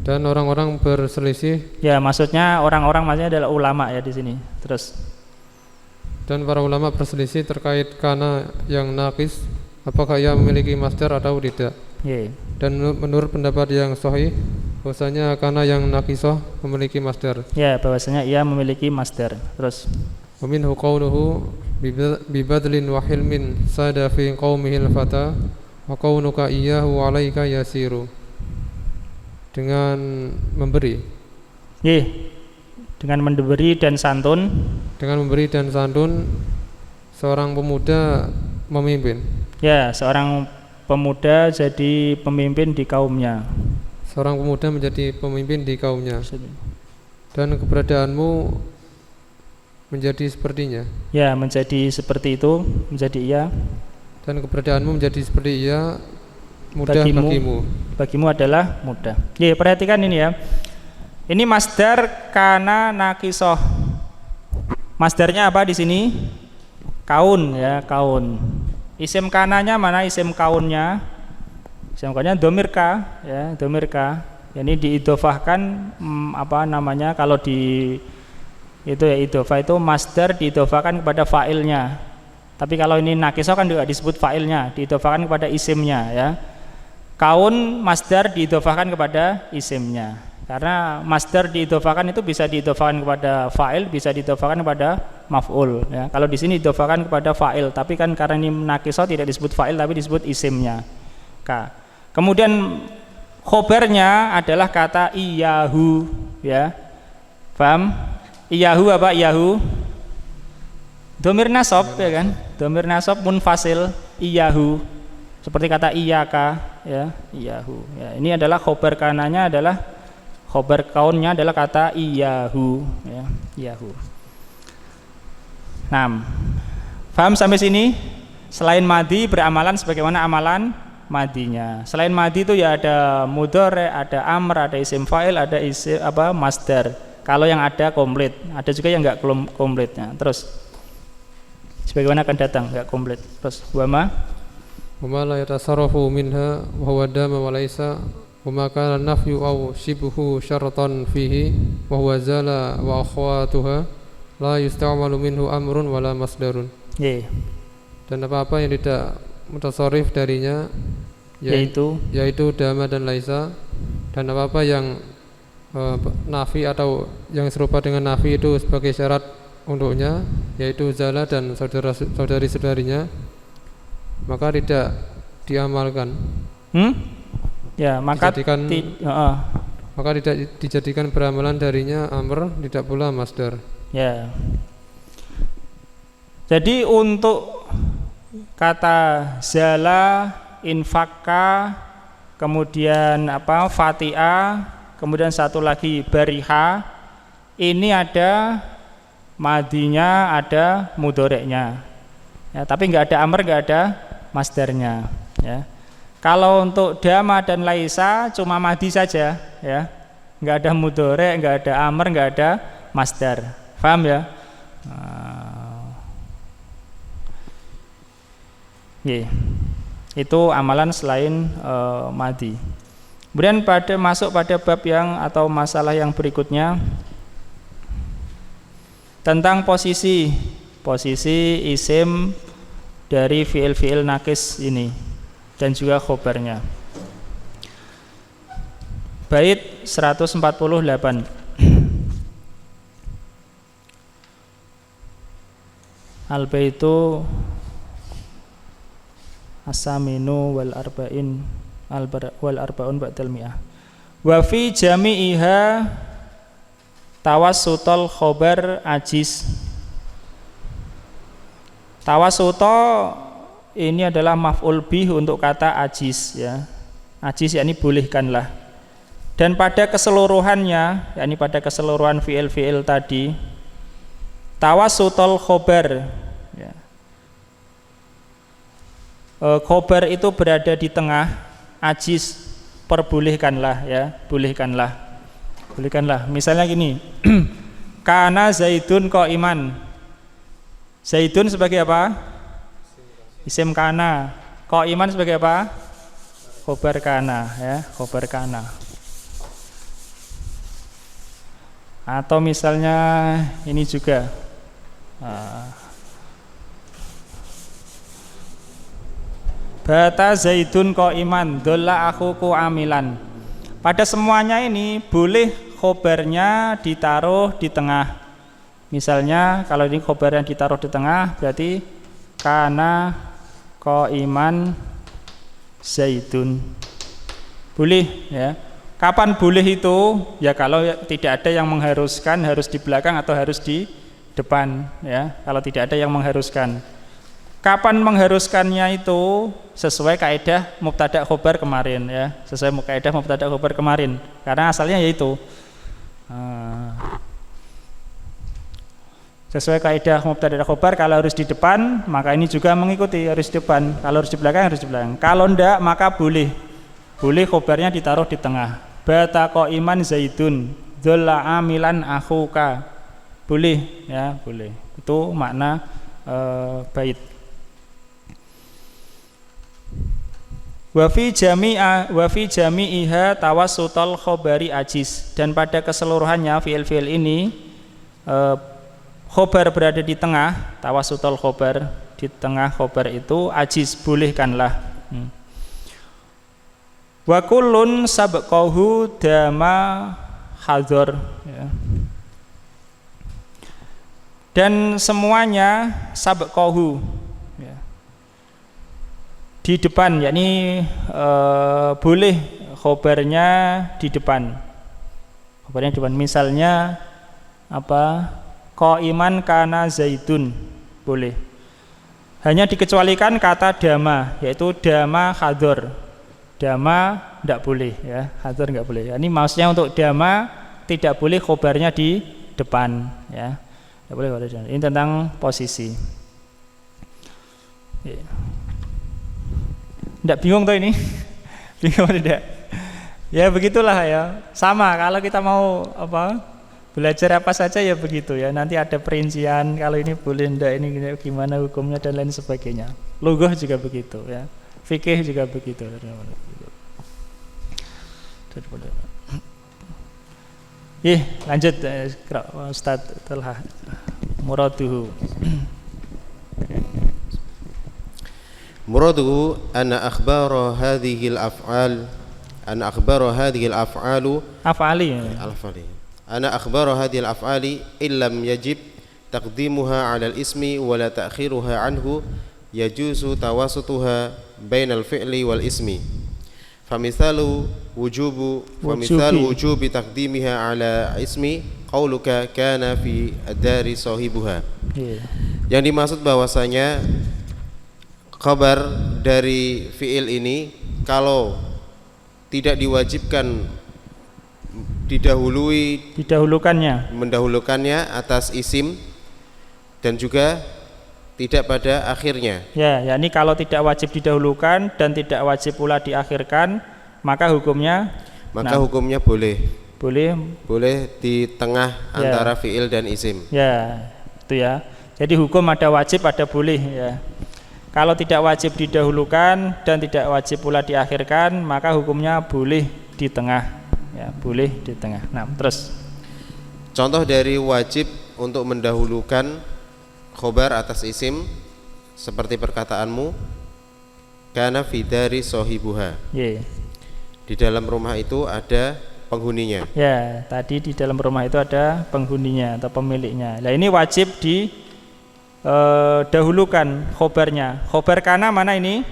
Speaker 3: Dan orang-orang berselisih.
Speaker 1: Ya, maksudnya orang-orang maksudnya adalah ulama ya di sini. Terus.
Speaker 3: Dan para ulama berselisih terkait kana yang naqis, apakah ia memiliki masdar atau tidak.
Speaker 1: Yeah.
Speaker 3: Dan menurut pendapat yang sahih, bahwasanya kana yang naqisoh memiliki masdar.
Speaker 1: Ya, bahwasanya ia memiliki masdar. Terus.
Speaker 3: Wa minhu qawluhu bi badlin wa hilmin sada fi qaumihil fata wa qawnuka iyyahu 'alaika yasiru. Dengan memberi.
Speaker 1: Dengan memberi dan santun.
Speaker 3: Dengan memberi dan santun seorang pemuda memimpin.
Speaker 1: Ya, seorang pemuda jadi pemimpin di kaumnya.
Speaker 3: Seorang pemuda menjadi pemimpin di kaumnya. Dan keberadaanmu menjadi sepertinya.
Speaker 1: Ya, menjadi seperti itu, menjadi ia.
Speaker 3: Dan keberadaanmu menjadi seperti ia mudah bagimu.
Speaker 1: Bagimu adalah mudah. Ya, perhatikan ini ya. Ini masdar kana naqisoh. Masdarnya apa di sini? Kaun ya, kaun. Isim kananya mana isim kaunnya? Isim kaunnya dhamir ka ya, dhamir ka. Ini diidhofahkan apa namanya kalau di itu ya idhofah itu masdar diidhofahkan kepada fa'ilnya. Tapi kalau ini naqisoh kan juga disebut fa'ilnya, diidhofahkan kepada isimnya ya. Kaun masdar diidhofahkan kepada isimnya. Karena masdar diidhofahkan itu bisa diidhofahkan kepada fa'il, bisa diidhofahkan kepada maf'ul ya. Kalau di sini diidhofahkan kepada fa'il, tapi kan karena ini naqisoh tidak disebut fa'il tapi disebut isimnya. Kemudian khobarnya adalah kata iyahu ya. Paham? Iyahu apa iyahu? Dhamir nasab ya kan? Dhamir nasab munfasil iyahu. Seperti kata iyaka ya, iyahu. Ya, ini adalah khobar kananya adalah khobar kaunnya adalah kata iyahu ya, iyahu. Nah, paham sampai sini? Selain madi beramalan sebagaimana amalan madinya. Selain madi itu ya ada mudhari, ada amr, ada isim fa'il, ada isim apa masdar. Kalau yang ada komplit, ada juga yang enggak komplitnya. Terus sebagaimana akan datang enggak komplit. Terus wama
Speaker 3: la yatasarrafu minha wa huwa dama wa laisa wa ma kana nafyu aw shibhu syaratan fihi wa huwa zala wa akhwatuha la yusta'malu minhu amrun wala masdarun. Dan apa-apa yang tidak mutasarrif darinya yaitu dama dan laisa, dan apa-apa yang nafi atau yang serupa dengan nafi itu sebagai syarat untuknya yaitu zala dan saudari-saudarinya, maka tidak diamalkan. Ya, maka tidak dijadikan beramalan darinya amr, tidak pula masdar.
Speaker 1: Ya. Jadi untuk kata zala, infaka, kemudian apa fatiha, kemudian satu lagi bariha, ini ada madinya, ada mudhoreknya. Ya, tapi nggak ada amr, nggak ada masdarnya. Ya. Kalau untuk dama dan laisa cuma madi saja, ya, nggak ada mudhorek, nggak ada amr, nggak ada masdar. Paham ya? Itu amalan selain madi. Kemudian masuk pada bab yang atau masalah yang berikutnya tentang posisi isim dari fiil-fiil nakis ini dan juga khobarnya. Bait 148. Al-baitu as-saminu wal arba'in wal arba'un ba'dal mi'ah. Wa fi jami'iha tawassutul khobar ajiz. Tawassuto ini adalah maf'ul bih untuk kata ajiz ya. Ajiz yakni bolehkanlah. Dan pada keseluruhannya, yakni pada keseluruhan fiil-fiil tadi, tawassutul khobar ya. khobar itu berada di tengah, ajiz, perbolehkanlah ya, bolehkanlah. Misalnya gini, kana Zaidun qaiman. Zaidun sebagai apa? Isim kana. Qaiman sebagai apa? Khobar kana ya, khobar kana. Atau misalnya ini juga bata Zaidun qaiman, dolla akhuku amilan. Pada semuanya ini boleh khobarnya ditaruh di tengah. Misalnya kalau ini khobar yang ditaruh di tengah berarti kana qaiman Zaidun. Boleh ya. Kapan boleh itu? Ya kalau tidak ada yang mengharuskan harus di belakang atau harus di depan ya. Kalau tidak ada yang mengharuskan. Kapan mengharuskannya itu sesuai kaidah mubtada khobar kemarin ya. Sesuai kaidah mubtada khobar kemarin. Karena asalnya yaitu sesuai kaidah mubtada khobar, kalau harus di depan maka ini juga mengikuti harus di depan. Kalau harus di belakang harus di belakang. Kalau enggak maka boleh khobarnya ditaruh di tengah. Bata qaiman Zaidun, dzalla amilan akhuka. Boleh ya, boleh. Itu makna bait. Wa fi jami'iha tawassutul khabari ajiz. Dan pada keseluruhannya fiil-fiil ini khobar berada di tengah, tawassutul khobar, di tengah khobar itu ajiz, bolehkanlah. Wa kullun sabqahu dama hadhar ya. Dan semuanya sabqahu ya, di depan, yakni boleh khobarnya di depan. Khobarnya di depan. Misalnya apa? Qaiman kana Zaidun, boleh. Hanya dikecualikan kata dama, yaitu dama hadhar. Dama tidak boleh ya, hadhar enggak boleh. Ini maksudnya untuk dama tidak boleh khobarnya di depan ya. Tidak boleh khobarnya di depan. Ini tentang posisi. Tidak bingung tuh ini? Bingung tidak? Ya begitulah ya. Sama kalau kita mau apa? Belajar apa saja ya begitu ya. Nanti ada perincian, kalau ini boleh enggak, ini gimana hukumnya dan lain sebagainya. Lughah juga begitu ya. Fikih juga begitu. Lanjut Ustaz Talha. Muraduhu
Speaker 4: anna akhbara hadhihi al-af'al anna akhbara hadhihi al-af'alu
Speaker 1: af'ali
Speaker 4: anna akhbara hadhihi al-af'ali illam yajib taqdimuha 'ala al-ismi wa la ta'khiruha 'anhu yajuzu tawassutuha bainal fi'li wal ismi. Famisalu wujubi taqdimiha ala ismi qauluka kana fi ad-dari sahibuha. Yang dimaksud bahwasanya khabar dari fi'il ini kalau tidak diwajibkan mendahulukannya atas isim dan juga tidak pada akhirnya.
Speaker 1: Ya, yakni kalau tidak wajib didahulukan dan tidak wajib pula diakhirkan, maka hukumnya
Speaker 4: boleh di tengah antara fiil dan isim.
Speaker 1: Ya, itu ya. Jadi hukum ada wajib, ada boleh ya. Kalau tidak wajib didahulukan dan tidak wajib pula diakhirkan, maka hukumnya boleh di tengah. Ya, boleh di tengah. Nah, terus
Speaker 4: contoh dari wajib untuk mendahulukan khobar atas isim seperti perkataanmu kana fi dari sahibuha. Di dalam rumah itu ada penghuninya.
Speaker 1: Ya, tadi di dalam rumah itu ada penghuninya atau pemiliknya. Nah, ini wajib dahulukan khobarnya. Khobar kana mana ini?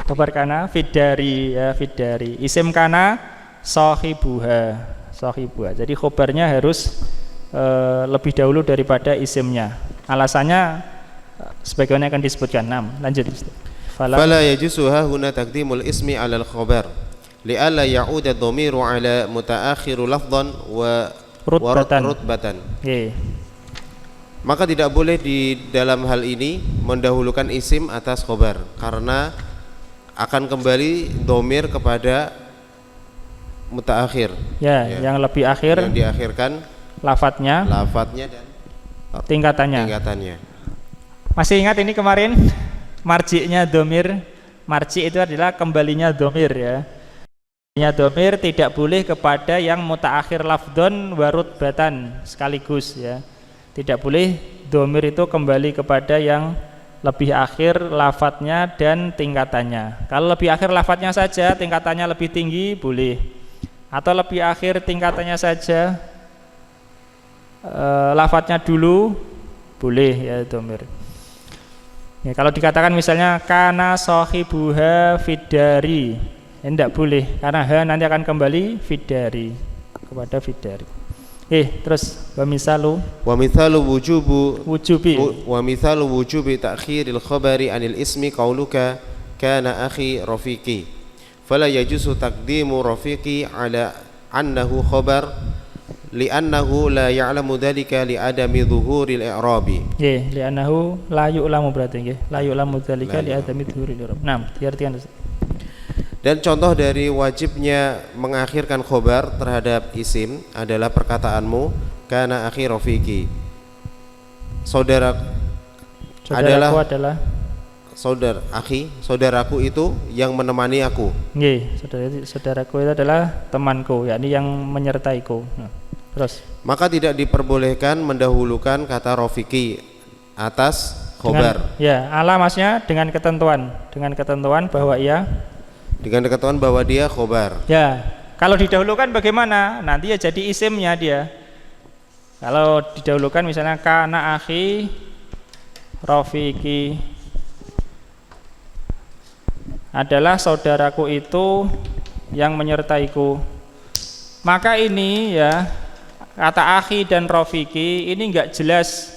Speaker 1: Khobar kana fidari ya, fidari. Isim kana sahibuha. Jadi khobarnya harus lebih dahulu daripada isimnya. Alasannya sebagaimana akan disebutkan. 6. Lanjut.
Speaker 4: Fala yajuzuha huna taqdimul ismi 'ala al-khabar li'alla ya'uda ad-dhamiru 'ala mutaakhiru lafdhan wa rutbatan. Maka tidak boleh di dalam hal ini mendahulukan isim atas khobar, karena akan kembali domir kepada mutaakhir.
Speaker 1: Ya, yang lebih akhir,
Speaker 4: yang diakhirkan
Speaker 1: lafadznya
Speaker 4: dan
Speaker 1: tingkatannya. Masih ingat ini kemarin marji'nya domir? Marji' itu adalah kembalinya domir ya. Kembalinya domir tidak boleh kepada yang mutaakhir lafdon warut batan sekaligus ya. Tidak boleh domir itu kembali kepada yang lebih akhir lafadznya dan tingkatannya. Kalau lebih akhir lafadznya saja, tingkatannya lebih tinggi boleh. Atau lebih akhir tingkatannya saja, lafadznya dulu boleh ya domir. Ya, kalau dikatakan misalnya kana sohibuha fidari, ya, tidak boleh karena ha nanti akan kembali fidari kepada fidari. Terus wa mithalu
Speaker 4: wujubi ta'khiril khabari anil ismi qauluka kana akhi rafiqi fala yajuzu taqdimu rafiqi ala annahu khabar li'annahu la ya'lamu dhalika li'adami dhuhuril i'rabi.
Speaker 1: Li'annahu la yu'lamu berarti nggih. La yu'lamu dhalika li'adami dhuhuril i'rab. Nah, diartikan.
Speaker 4: Dan contoh dari wajibnya mengakhirkan khobar terhadap isim adalah perkataanmu kana akhi rafiqi. Saudaraku adalah saudaraku itu yang menemani aku.
Speaker 1: Nggih, saudaraku itu adalah temanku, yakni yang menyertaiku. Nah, terus
Speaker 4: maka tidak diperbolehkan mendahulukan kata rafiqi atas khobar.
Speaker 1: Ala masnya dengan ketentuan bahwa bahwa dia khobar. Ya, kalau didahulukan bagaimana? Nanti ya jadi isimnya dia. Kalau didahulukan misalnya kana akhi rafiqi adalah saudaraku itu yang menyertaiku. Maka ini ya kata akhi dan rafiqi ini enggak jelas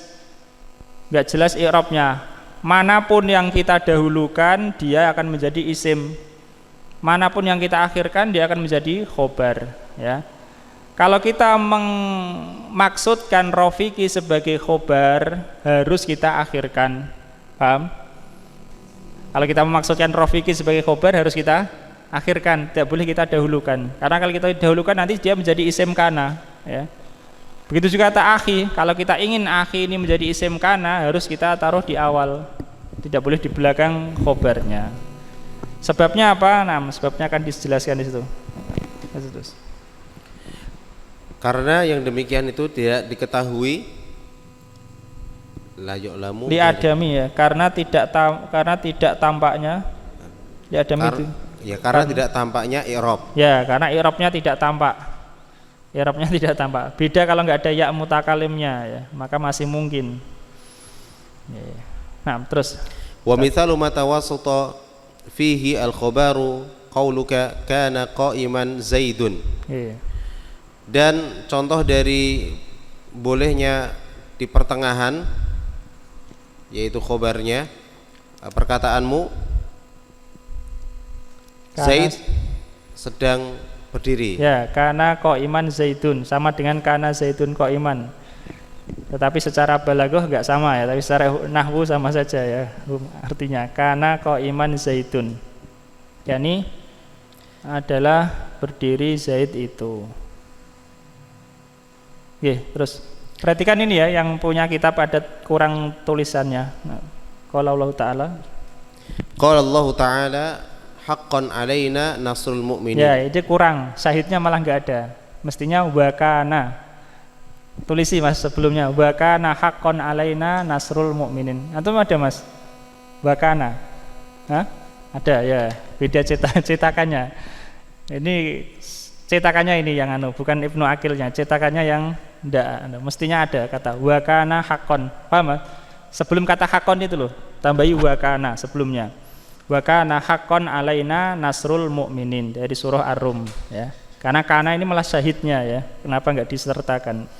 Speaker 1: i'rabnya. Manapun yang kita dahulukan dia akan menjadi isim. Manapun yang kita akhirkan dia akan menjadi khobar ya. Kalau kita memaksudkan rafiqi sebagai khobar harus kita akhirkan. Paham? Kalau kita memaksudkan rafiqi sebagai khobar harus kita akhirkan, tidak boleh kita dahulukan. Karena kalau kita dahulukan nanti dia menjadi isim kana ya. Begitu juga kata akhi, kalau kita ingin akhi ini menjadi isim kana harus kita taruh di awal. Tidak boleh di belakang khobarnya. Sebabnya apa? Nah, sebabnya akan dijelaskan di situ.
Speaker 4: Karena yang demikian itu tidak diketahui la yu'lamu
Speaker 1: li adami ya, karena tidak tampaknya li adami itu.
Speaker 4: Ya, karena tidak tampaknya i'rab.
Speaker 1: Ya, karena i'rabnya tidak tampak. I'rabnya tidak tampak. Beda kalau enggak ada ya mutakalimnya ya, maka masih mungkin. Ya. Nah, terus
Speaker 4: wa mithalu ma tawassata fihi al-khabaru qauluka kana qa'iman Zaidun. Dan contoh dari bolehnya di pertengahan yaitu khobarnya perkataanmu Zaid sedang berdiri. Ya, kana qa'iman Zaidun sama dengan kana Zaidun qa'iman. Tetapi secara balaghah enggak sama ya, tapi secara nahwu sama saja ya. Artinya kana qa'iman Zaidun. yakni adalah berdiri Zaid itu. Terus perhatikan ini ya, yang punya kitab ada kurang tulisannya. Qala Allah Ta'ala, qala Allah Ta'ala haqqan alaina nasrul mu'minin.
Speaker 1: Ya, itu kurang, syahidnya malah enggak ada. Mestinya wa kana. Tulisi Mas sebelumnya, wa kana haqqan alaina nasrul mu'minin. Antum ada Mas? Wa kana. Hah? Ada ya, beda cetakannya. Ini cetakannya ini yang bukan Ibnu Aqilnya, cetakannya yang enggak, mestinya ada kata wa kana haqqan. Paham? Sebelum kata haqqan itu loh, tambahi wa kana sebelumnya. Wa kana haqqan alaina nasrul mu'minin dari surah Ar-Rum ya. Karena kana ini malah syahidnya ya. Kenapa enggak disertakan?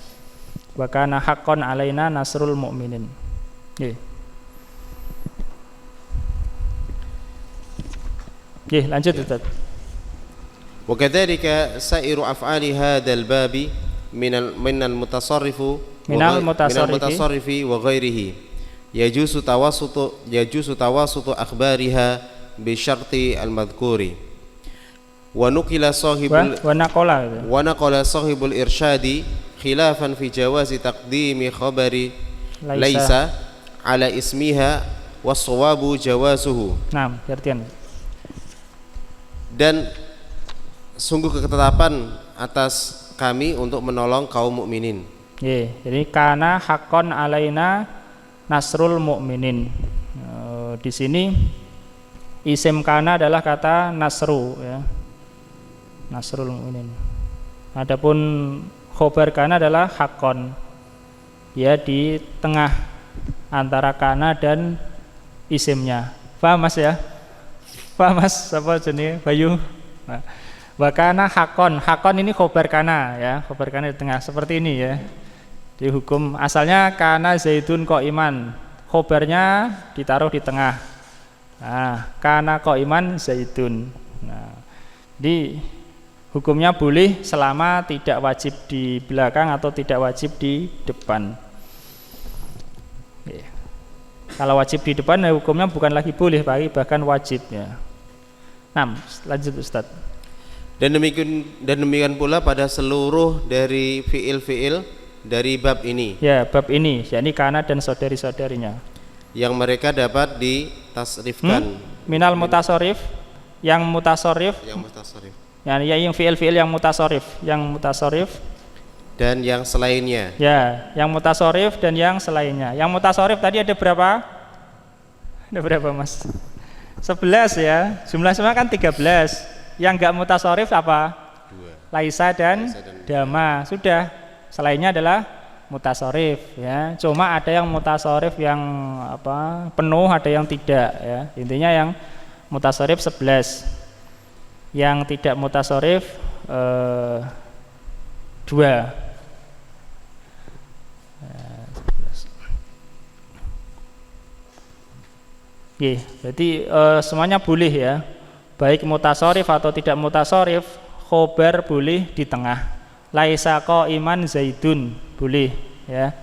Speaker 1: Wa kana haqqan alaina nasrul mu'minin. Lanjut Ustaz.
Speaker 4: Wa kadzalika sa'iru af'ali hadzal babi min al-mutasarrifu
Speaker 1: minal
Speaker 4: mutasarrifi wa ghairihi yajuzu tawasutu akhbariha bi syarti al-madhkuri wa naqala sahibul irsyadi khilafan fi jawazi taqdimi khabari laisa ala ismiha was-sawabu jawazuhu.
Speaker 1: Nah, artian.
Speaker 4: Dan sungguh ketetapan atas kami untuk menolong kaum mukminin.
Speaker 1: Jadi kana hakon alaina nasrul mukminin. Di sini isim kana adalah kata nasru, ya. Nasrul mukminin. Adapun khobar kana adalah hakon, ya, di tengah antara kana dan isimnya. Paham Mas ya? Paham Mas? Apa jenis Bayu? Nah, wakana hakon ini khobar kana, ya, khobar kana di tengah seperti ini, ya. Di hukum asalnya kana zaidun qaiman, khobarnya ditaruh di tengah. Nah, kana qaiman zaidun. Nah, di hukumnya boleh selama tidak wajib di belakang atau tidak wajib di depan. Kalau wajib di depan, hukumnya bukan lagi boleh, bahkan wajib, ya. Nah, lanjut Ustaz.
Speaker 4: Dan demikian pula pada seluruh dari fiil-fiil dari bab ini.
Speaker 1: Ya, bab ini, yakni kana dan saudari-saudarinya. Yang mereka
Speaker 4: dapat ditasrifkan.
Speaker 1: Minal mutasarrif, yang mutasarrif. Yang fiil-fiil yang mutasarrif dan yang selainnya. Ya, yang mutasarrif dan yang selainnya. Yang mutasarrif tadi ada berapa? Ada berapa, Mas? 11, ya. Jumlah semua kan 13. Yang enggak mutasarrif apa? 2. Laisa dan dama. Sudah. Selainnya adalah mutasarrif, ya. Cuma ada yang mutasarrif yang penuh, ada yang tidak, ya. Intinya yang mutasarrif 11. Yang tidak mutasarrif 2. Berarti semuanya boleh, ya. Baik mutasarrif atau tidak mutasarrif, khobar boleh di tengah. Laisa qaiman zaidun boleh, ya.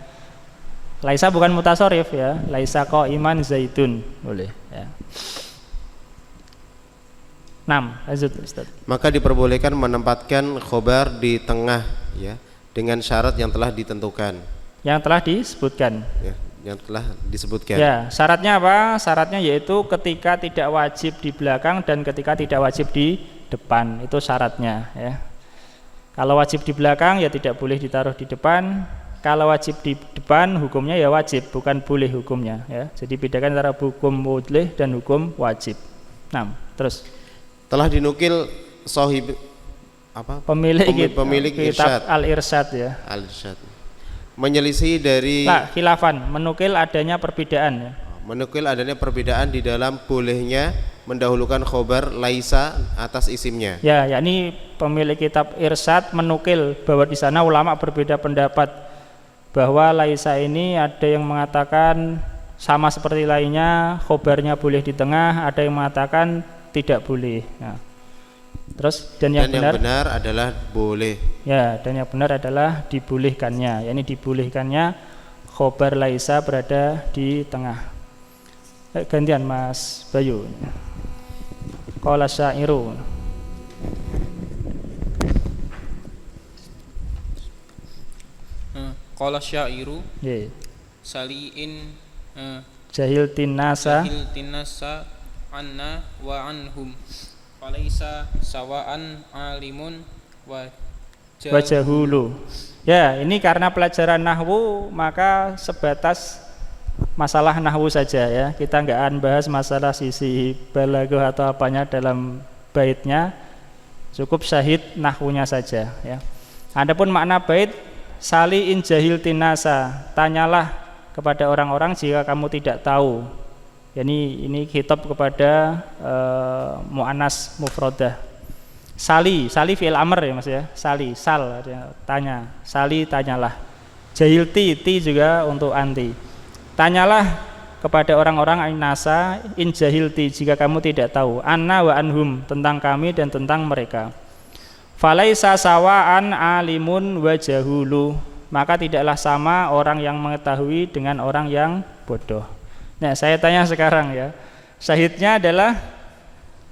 Speaker 1: Laisa bukan mutasarrif, ya. Laisa qaiman zaidun boleh, ya. 6. Lanjut Ustaz.
Speaker 4: Maka diperbolehkan menempatkan khobar di tengah, ya, dengan syarat yang telah ditentukan.
Speaker 1: Yang telah disebutkan.
Speaker 4: Ya, yang telah disebutkan.
Speaker 1: Ya, syaratnya apa? Syaratnya yaitu ketika tidak wajib di belakang dan ketika tidak wajib di depan. Itu syaratnya, ya. Kalau wajib di belakang ya tidak boleh ditaruh di depan. Kalau wajib di depan hukumnya ya wajib, bukan boleh hukumnya, ya. Jadi bedakan antara hukum boleh dan hukum wajib. 6. Terus
Speaker 4: telah dinukil pemilik
Speaker 1: kitab Al-Irsyad, ya.
Speaker 4: Al-Irsyad menyelisih dari
Speaker 1: khilafan, menukil adanya perbedaan, ya.
Speaker 4: Menukil adanya perbedaan di dalam bolehnya mendahulukan khobar laisa atas isimnya.
Speaker 1: Ya, yakni pemilik kitab Irsyad menukil bahwa di sana ulama berbeda pendapat bahwa laisa ini ada yang mengatakan sama seperti lainnya, khobarnya boleh di tengah, ada yang mengatakan tidak boleh. Nah, terus dan yang benar
Speaker 4: adalah boleh.
Speaker 1: Ya, dan yang benar adalah dibolehkannya, yakni dibolehkannya khobar laisa berada di tengah. Gantian Mas Bayu. Qala syairu.
Speaker 5: Qala syairu.
Speaker 1: Nggih.
Speaker 5: Saliin
Speaker 1: jahil tinasa anna wa anhum
Speaker 5: falaisa sawaan alimun wa
Speaker 1: jahulu. Ya, ini karena pelajaran nahwu maka sebatas masalah nahwu saja, ya. Kita enggak akan bahas masalah sisi balaghah atau apanya dalam baitnya. Cukup syahid nahwunya saja, ya. Adapun makna bait sali in jahil tinasa, tanyalah kepada orang-orang jika kamu tidak tahu. Ini khitab kepada muannas mufradah. Sali fi'il amr, ya Mas, ya. Sali, sal, tanya. Sali, tanyalah. Jahilti, ti juga untuk anti. Tanyalah kepada orang-orang nasa in jahilti jika kamu tidak tahu. Anna wa anhum, tentang kami dan tentang mereka. Falaisa sawaan alimun wa jahulu. maka tidaklah sama orang yang mengetahui dengan orang yang bodoh. Nah, saya tanya sekarang ya, syahidnya adalah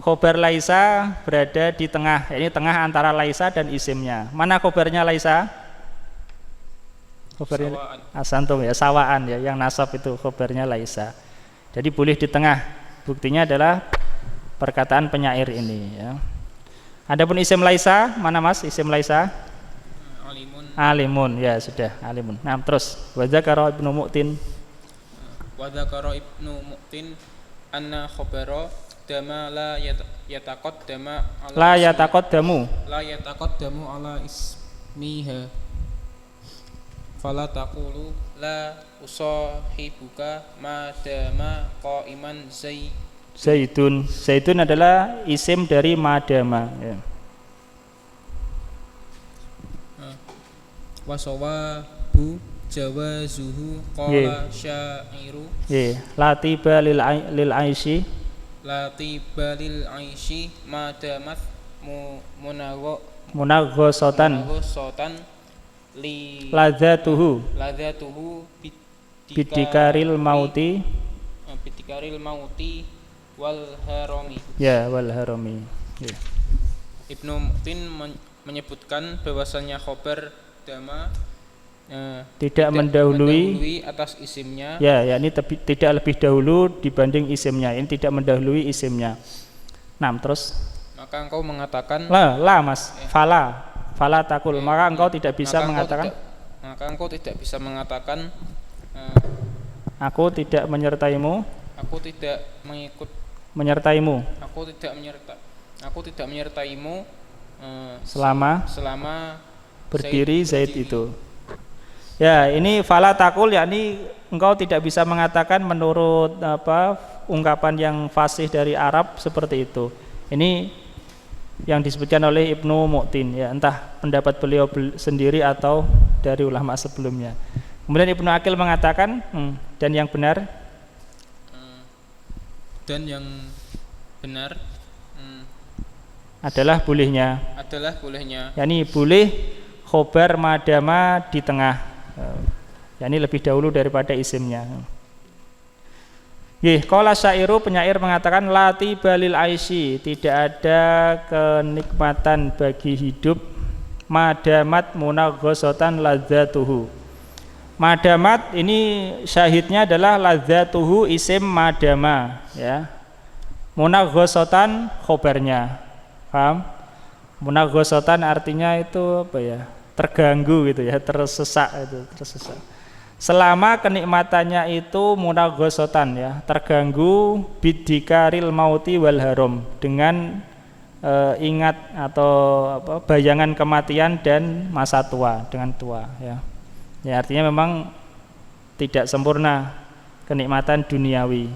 Speaker 1: khobar laisa berada di tengah, ini tengah antara laisa dan isimnya. Mana khobarnya laisa? Khobarnya asantum ya, sawaan ya, yang nasab itu khobarnya laisa. Jadi boleh di tengah. Buktinya adalah perkataan penyair ini ya. Adapun isim laisa, mana Mas isim laisa? Alimun ya sudah, alimun. Nah, terus wa dzakara Ibnu Mu'tin.
Speaker 5: Wa dzakara Ibnu Mu'tin anna khabara dama la yataqaddama la yataqaddamu ala ismiha. Fala taqulu la usahibuka ma dama qa'iman
Speaker 1: Zaidun. Zaidun adalah isim dari madama ya.
Speaker 5: Wasawabu jawazuhu qala syairu.
Speaker 1: Latiba lil aishi
Speaker 5: madamat
Speaker 1: munaghasatan li ladzatuhu bidikaril mauti wal harami. Ya, wal harami. Ya.
Speaker 5: Ibnu Mu'tin menyebutkan bahwasannya khobar dama
Speaker 1: tidak mendahului
Speaker 5: atas isimnya.
Speaker 1: Ya, yakni tidak lebih dahulu dibanding isimnya. Ini tidak mendahului isimnya. Nah, terus
Speaker 5: maka engkau mengatakan
Speaker 1: Mas, fala takul. Maka engkau tidak bisa mengatakan
Speaker 5: engkau tidak bisa mengatakan
Speaker 1: aku tidak menyertaimu.
Speaker 5: Aku tidak
Speaker 1: menyertaimu.
Speaker 5: Aku tidak menyertaimu
Speaker 1: selama berdiri Zaid itu. Ya, ini fala takul, yakni engkau tidak bisa mengatakan menurut ungkapan yang fasih dari Arab seperti itu. Ini yang disebutkan oleh Ibnu Mu'tin ya, entah pendapat beliau sendiri atau dari ulama sebelumnya. Kemudian Ibnu Aqil mengatakan dan yang benar adalah bolehnya. Yani boleh khobar madama di tengah. Yani lebih dahulu daripada isimnya. Qala syairu, penyair mengatakan lati balil aishi, tidak ada kenikmatan bagi hidup madamat munaghasatan ladzatuhu. Madamat ini syahidnya adalah ladzatuhu isim madama ya. Munaghasatan khobarnya. Paham? Munaghasatan artinya itu apa ya? Terganggu gitu ya, tersesat. Selama kenikmatannya itu munaghasatan ya, terganggu bidikaril mauti wal haram, dengan ingat atau bayangan kematian dan masa tua, dengan tua ya. Ya, artinya memang tidak sempurna kenikmatan duniawi.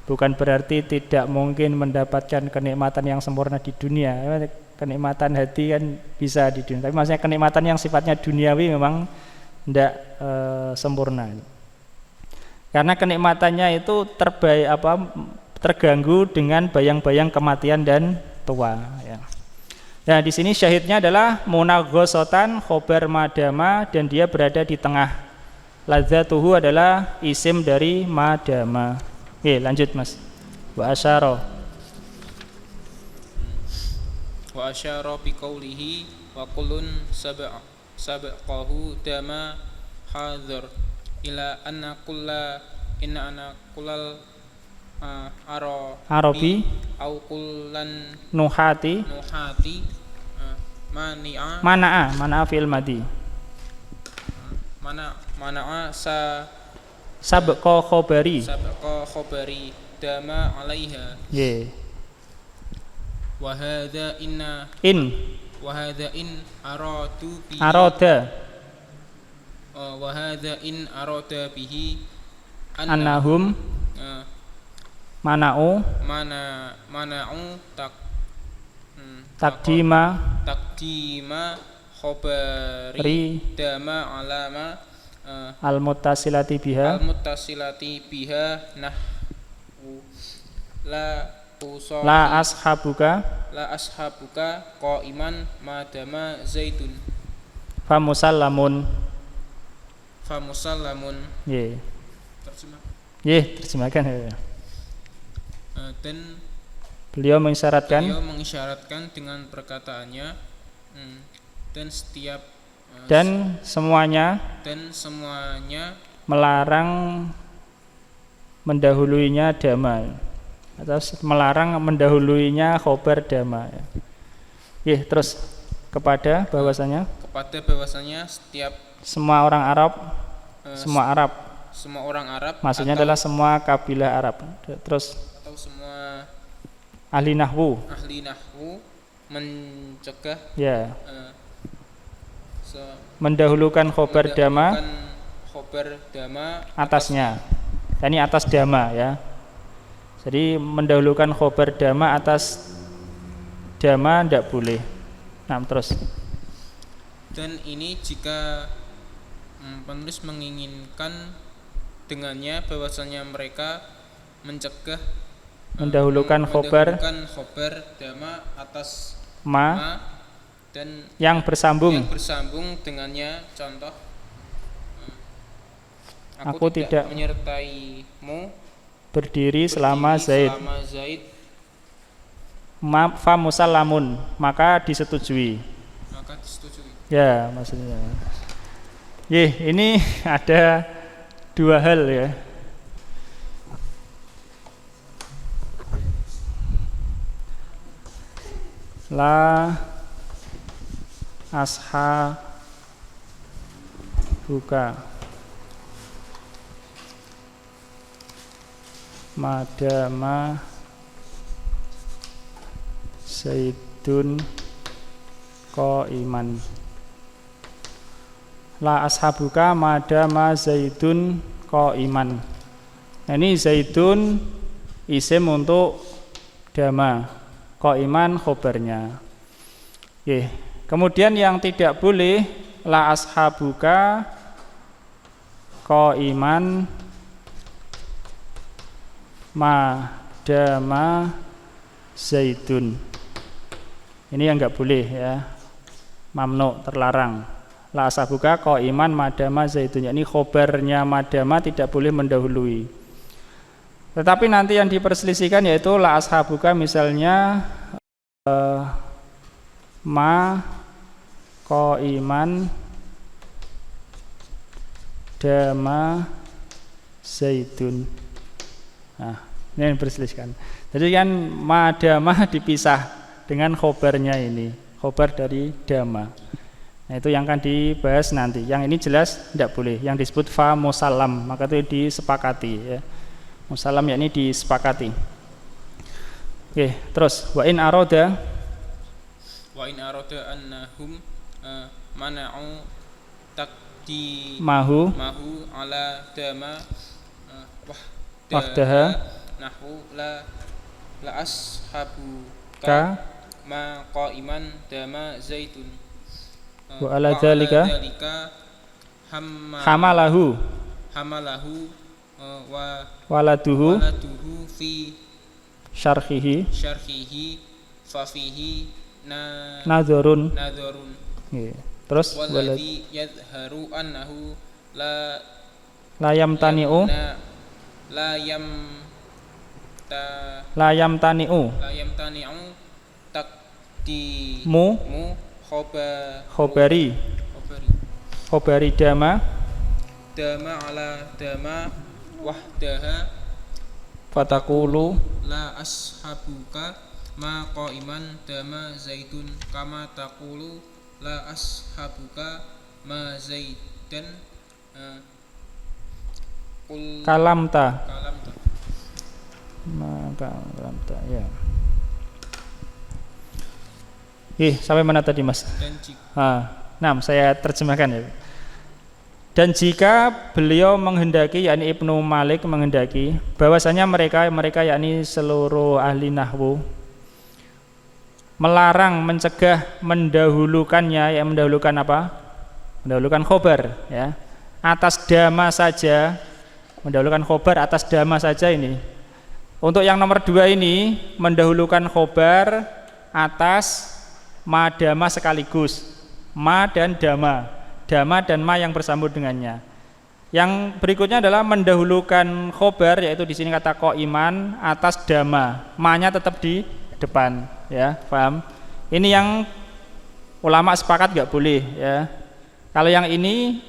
Speaker 1: Bukan berarti tidak mungkin mendapatkan kenikmatan yang sempurna di dunia. Kenikmatan hati kan bisa di dunia, tapi maksudnya kenikmatan yang sifatnya duniawi memang tidak sempurna. Karena kenikmatannya itu terganggu dengan bayang-bayang kematian dan tua ya. Nah, di sini syahidnya adalah munaghasatan khobar madama dan dia berada di tengah. Ladzatuhu adalah isim dari madama. Oke, lanjut Mas. Wa asyara
Speaker 5: biqaulihi wa kullun sabaqahu dama hadhar ila anna kullal arabi au kullan nuhati mana'a fi'il madi mana'a sabqa khobari dama alaiha wa hadza in arada bihi
Speaker 1: annahum mana'u takdima khobari
Speaker 5: dama alama
Speaker 1: al-muttasilati biha la ashabuka
Speaker 5: qaiman madama zaitun
Speaker 1: fa musallamun
Speaker 5: fa musallamun.
Speaker 1: Nggih.
Speaker 5: Terjemah.
Speaker 1: Nggih, terjemahkan ya.
Speaker 5: Dan
Speaker 1: Beliau mengisyaratkan
Speaker 5: beliau mengisyaratkan dengan perkataannya dan setiap
Speaker 1: dan semuanya melarang mendahuluinya dhamma atau melarang mendahuluinya khobar dhamma. Ya, terus kepada bahwasanya
Speaker 5: setiap
Speaker 1: semua orang Arab
Speaker 5: semua orang Arab
Speaker 1: maksudnya adalah semua kabilah Arab. Terus
Speaker 5: atau semua
Speaker 1: ahli nahwu
Speaker 5: mencegah
Speaker 1: ya mendahulukan khobar dhamma atasnya. Ini atas dhamma ya. Jadi mendahulukan khobar dhamma atas dhamma tidak boleh. Nah, terus.
Speaker 5: Dan ini jika penulis menginginkan dengannya bahwasanya mereka mencegah
Speaker 1: mendahulukan khobar
Speaker 5: dhamma atas
Speaker 1: ma
Speaker 5: dan
Speaker 1: yang bersambung
Speaker 5: dengannya. Contoh,
Speaker 1: aku tidak
Speaker 5: menyertaimu
Speaker 1: berdiri selama Zaid. Fa musallamun, maka disetujui. Ya, maksudnya. Ini ada dua hal ya. La ashabuka madama Zaidun qaiman. La ashabuka madama Zaidun qaiman. Nah, ini Zaidun isim untuk dhamma, qaiman khobarnya. Kemudian yang tidak boleh la ashabuka qaiman madama Zaidun. Ini yang enggak boleh ya. Mamnu, terlarang. La ashabuka qaiman madama Zaidun. Ini khobarnya madama tidak boleh mendahului. Tetapi nanti yang diperselisihkan yaitu la ashabuka misalnya ma qaiman dama Zaidun. Nah, ini yang diperselisihkan. Jadi kan ma dama dipisah dengan khobarnya ini, khobar dari dhamma. Nah, itu yang akan dibahas nanti. Yang ini jelas tidak boleh. Yang disebut fa musallam, maka itu disepakati ya. Musallam yakni disepakati. Terus wa in arada
Speaker 5: annahum mana'u
Speaker 1: mahu
Speaker 5: ala dhamma
Speaker 1: wahdaha
Speaker 5: nahu la ashabuka ma qaiman dhamma Zaidun
Speaker 1: wa ala dzalika hamalahu wa waladuhu
Speaker 5: fi
Speaker 1: syarhihi
Speaker 5: fa fihi
Speaker 1: nadharun. Terus
Speaker 5: walladhi yadhharu annahu
Speaker 1: la yamtani'u taqdimu khobari dhamma
Speaker 5: ala dhamma wahdaha
Speaker 1: fataqulu
Speaker 5: la ashabuka ma qaiman dhamma Zaidun kama taqulu la ashabuka ma Zaidan
Speaker 1: kalamta ya. Sampai mana tadi Mas? Nah, saya terjemahkan ya. Dan jika beliau menghendaki, yakni Ibnu Malik menghendaki, bahwasanya mereka yakni seluruh ahli nahwu melarang, mencegah, mendahulukannya, yang mendahulukan apa? Mendahulukan khobar ya. Atas dhamma saja, mendahulukan khobar atas dhamma saja ini. Untuk yang nomor 2 ini mendahulukan khobar atas ma dhamma sekaligus. Ma dan dhamma. Dhamma dan ma yang bersambung dengannya. Yang berikutnya adalah mendahulukan khobar, yaitu di sini kata qa'iman atas dama, ma-nya tetap di depan, ya, paham? Ini yang ulama sepakat nggak boleh, ya. Kalau yang ini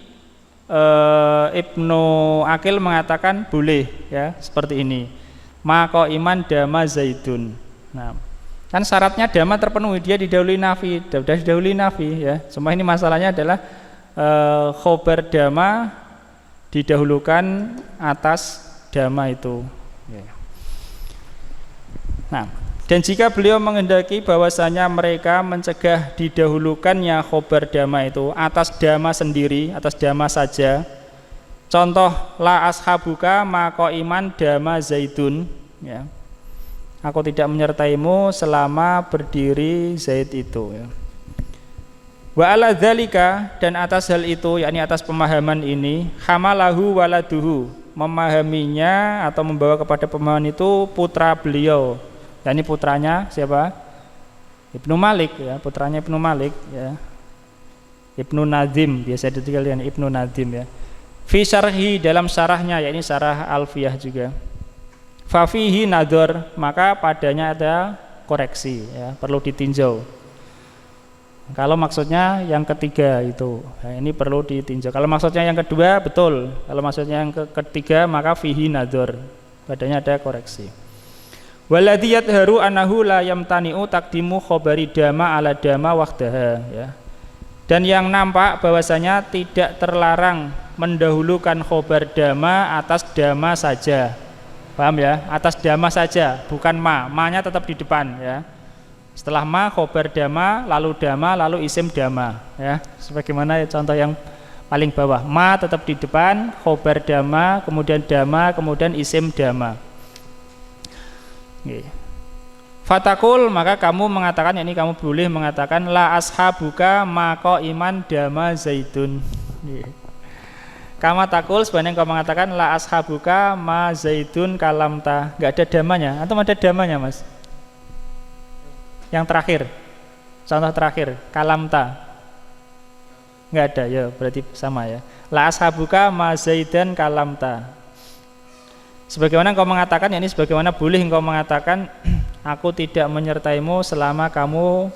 Speaker 1: Ibnu Aqil mengatakan boleh, ya, seperti ini. Ma qa'iman dama zaidun. Nah, kan syaratnya dama terpenuhi, dia didahului nafi, sudah didahului nafi, ya. Cuma ini masalahnya adalah khobar dama didahulukan atas dama itu. Nah, dan jika beliau menghendaki bahwasanya mereka mencegah didahulukannya khobar dama itu atas dama sendiri, atas dama saja. Contoh la ashabuka maka iman dama zaidun, ya. Aku tidak menyertaimu selama berdiri Zaid itu, ya. Wa ala dzalika, dan atas hal itu, yakni atas pemahaman ini, hamalahu waladuhu, memahaminya atau membawa kepada pemahaman itu putra beliau, yakni putranya siapa? Ibnu Malik, ya, putranya Ibnu Malik, ya. Ibnu Nadim, biasa dikalian Ibnu Nadim, ya. Fi syarhi, dalam syarahnya, yakni syarah Alfiyah juga. Fa fihi nadhar, maka padanya ada koreksi, ya, perlu ditinjau. Kalau maksudnya yang ketiga itu, nah ini perlu ditinjau. Kalau maksudnya yang kedua betul. Kalau maksudnya yang ketiga maka fihi nadhar, padanya ada koreksi. Waladhi yadharu annahu la yamtani'u taqdimu khabari dama ala dama wahdaha, ya. Dan yang nampak bahwasanya tidak terlarang mendahulukan khobar dama atas dama saja. Paham, ya? Atas dama saja, bukan ma-nya tetap di depan, ya. Setelah ma khobar dama, lalu isim dama, ya. Sebagaimana contoh yang paling bawah, ma tetap di depan, khobar dama, kemudian isim dama. Fatakul, maka kamu mengatakan, ini kamu boleh mengatakan la ashabuka maka iman dama zaidun. Kama takul, sebenarnya kau mengatakan la ashabuka ma zaidun kalamta. Enggak ada damanya, atau ada damanya, Mas? Yang terakhir, contoh terakhir, kalamta, nggak ada, ya berarti sama, ya. La ashabuka ma zaidan kalamta. Sebagaimana engkau mengatakan, ini sebagaimana boleh engkau mengatakan, aku tidak menyertaimu selama kamu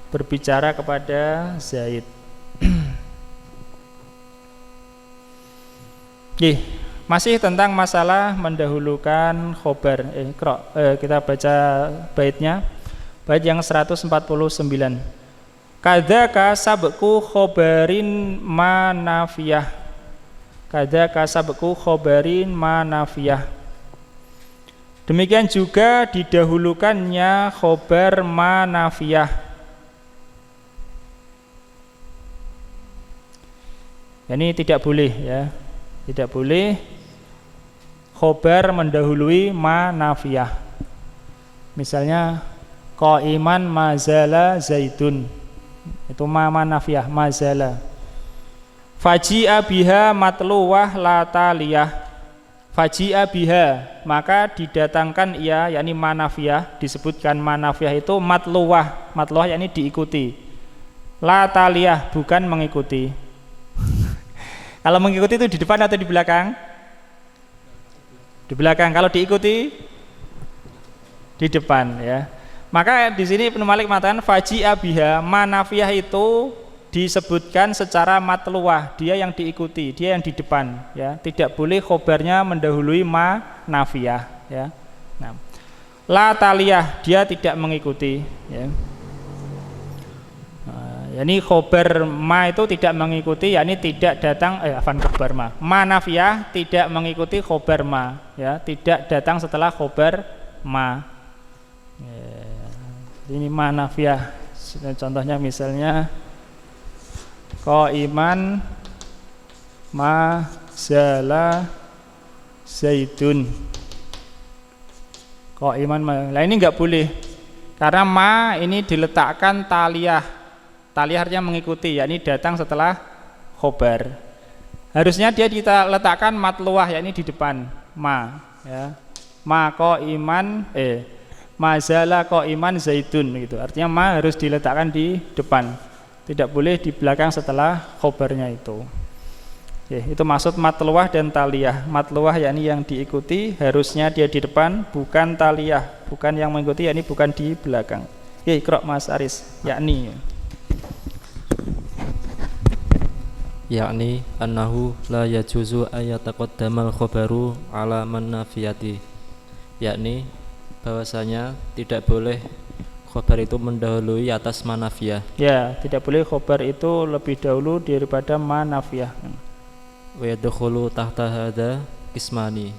Speaker 1: berbicara kepada Zaid. Masih tentang masalah mendahulukan khobar. Kita baca baitnya. Bait yang 149. Kadzaka sabqu khobarin manafiyah. Kadzaka sabqu khobarin manafiyah. Demikian juga didahulukannya khobar manafiyah. Ini tidak boleh, ya. Tidak boleh khobar mendahului manafiyah. Misalnya qa'iman mazala zaidun, itu ma nafiyah, mazala. Faji'a biha matluwah la taliyah. Faji'a biha, maka didatangkan ia, yakni manafiyah, disebutkan manafiyah itu matluwah. Matluwah yakni diikuti, la taliyah, bukan mengikuti. Kalau mengikuti itu di depan atau di belakang? Di belakang. Kalau diikuti di depan, ya. Maka di sini Ibnu Malik mengatakan faji'a biha, manafiyah itu disebutkan secara matluwah, dia yang diikuti, dia yang di depan, ya. Tidak boleh khobarnya mendahului manafiyah, ya. Nah, la taliyah, dia tidak mengikuti, ya. Yani khobar ma itu tidak mengikuti, yakni tidak datang khobar ma. Manafiyah tidak mengikuti khobar ma, ya, tidak datang setelah khobar ma. Ya. Ini manafiyah. Contohnya misalnya qa'iman ma zala zaidun. Qa'iman ma. Nah, ini enggak boleh. Karena ma ini diletakkan taliyah. Taliyah artinya mengikuti, yakni datang setelah khobar. Harusnya dia kita letakkan matluwah, yakni di depan ma, ya. Ma qa'iman mazala qa'iman zaidun, gitu. Artinya ma harus diletakkan di depan, tidak boleh di belakang setelah khobarnya itu. Itu maksud matluah dan taliyah. Matluah yakni yang diikuti harusnya dia di depan, bukan taliyah, bukan yang mengikuti yakni bukan di belakang. Iqra Mas Aris, yakni
Speaker 6: annahu la yajuzu ayataqaddamal khabaru ala man nafiyati, yakni bahwasanya tidak boleh khobar itu mendahului atas manafiyah.
Speaker 1: Ya, tidak boleh khobar itu lebih dahulu daripada manafiyah.
Speaker 6: Wa yadkhulu tahta hadza qismani